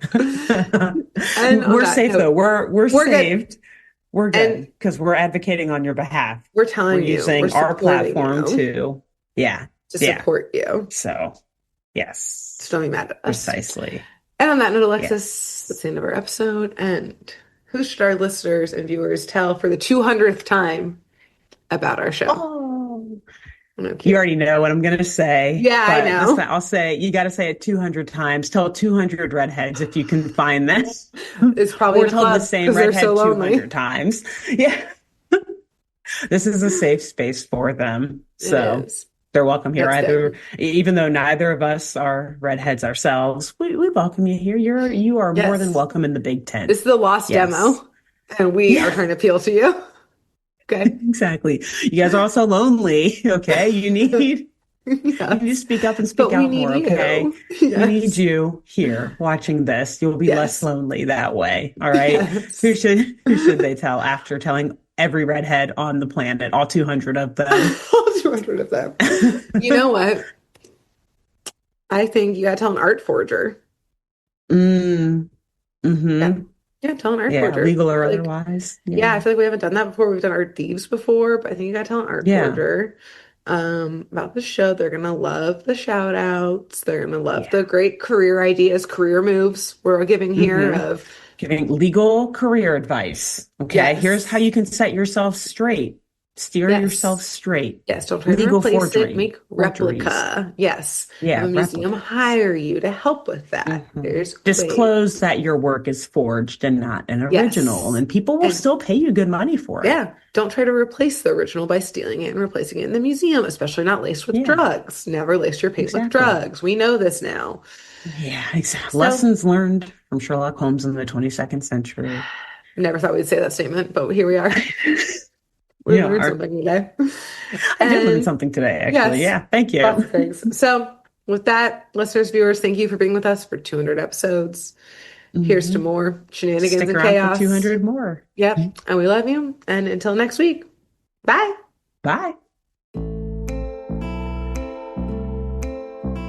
And we're safe note, though. We're saved. Good. We're good because we're advocating on your behalf. We're telling you. Using We're our platform to support you. So, yes. Just don't be mad at us. Precisely. And on that note, Alexis, that's the end of our episode. And who should our listeners and viewers tell for the 200th time about our show? Oh, you already know what I'm going to say. Yeah, I know. I'll say, you got to say it 200 times. Tell 200 redheads if you can find this. It's probably or tell the same redhead so 200 times. Yeah. This is a safe space for them. So they're welcome here. Even though neither of us are redheads ourselves, we welcome you here. You are more than welcome in the big tent. This is the lost demo, and we are trying to appeal to you. Okay. Exactly. You guys are also lonely. Okay. You need to speak up and speak out more. Okay. Yes. We need you here watching this. You'll be less lonely that way. All right. Yes. Who should they tell after telling every redhead on the planet, all 200 of them? All 200 of them. You know what? I think you gotta tell an art forger. Mm-hmm. Yeah, tell an art forger. Legal or otherwise. Yeah, I feel like we haven't done that before. We've done art thieves before, but I think you gotta tell an art forger about the show. They're gonna love the shout outs. They're gonna love the great career ideas, career moves we're giving here of giving legal career advice. Okay. Yes. Here's how you can set yourself straight. Steer yourself straight. Yes, don't try to replace it. Make replica. Yes. Yeah. Have a museum hire you to help with that. Disclose that your work is forged and not an original, and people will still pay you good money for it. Yeah. Don't try to replace the original by stealing it and replacing it in the museum, especially not laced with drugs. Never lace your paint with drugs. We know this now. Yeah, exactly. Lessons learned from Sherlock Holmes in the 22nd century. Never thought we'd say that statement, but here we are. We learned something today. I did learn something today, actually. Yeah, thank you. Lots of things. So with that, listeners, viewers, thank you for being with us for 200 episodes. Here's to more shenanigans and chaos. For 200 more. Yep. And we love you. And until next week, bye. Bye.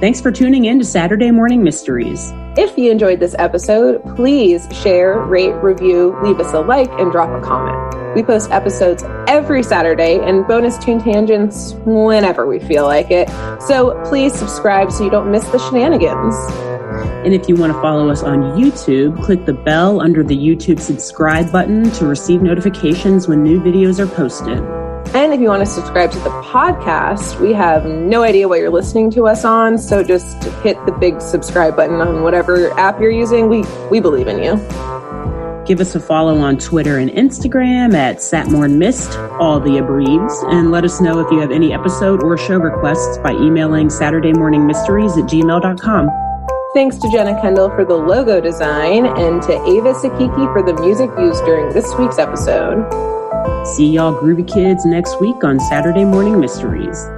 Thanks for tuning in to Saturday Morning Mysteries. If you enjoyed this episode, please share, rate, review, leave us a like, and drop a comment. We post episodes every Saturday and bonus tune tangents whenever we feel like it. So please subscribe so you don't miss the shenanigans. And if you want to follow us on YouTube, click the bell under the YouTube subscribe button to receive notifications when new videos are posted. And if you want to subscribe to the podcast, we have no idea what you're listening to us on, so just hit the big subscribe button on whatever app you're using. We believe in you. Give us a follow on Twitter and Instagram at SatmornMist, all the abreves, and let us know if you have any episode or show requests by emailing SaturdayMorningMysteries@gmail.com. Thanks to Jenna Kendall for the logo design and to Ava Sakiki for the music used during this week's episode. See y'all groovy kids next week on Saturday Morning Mysteries.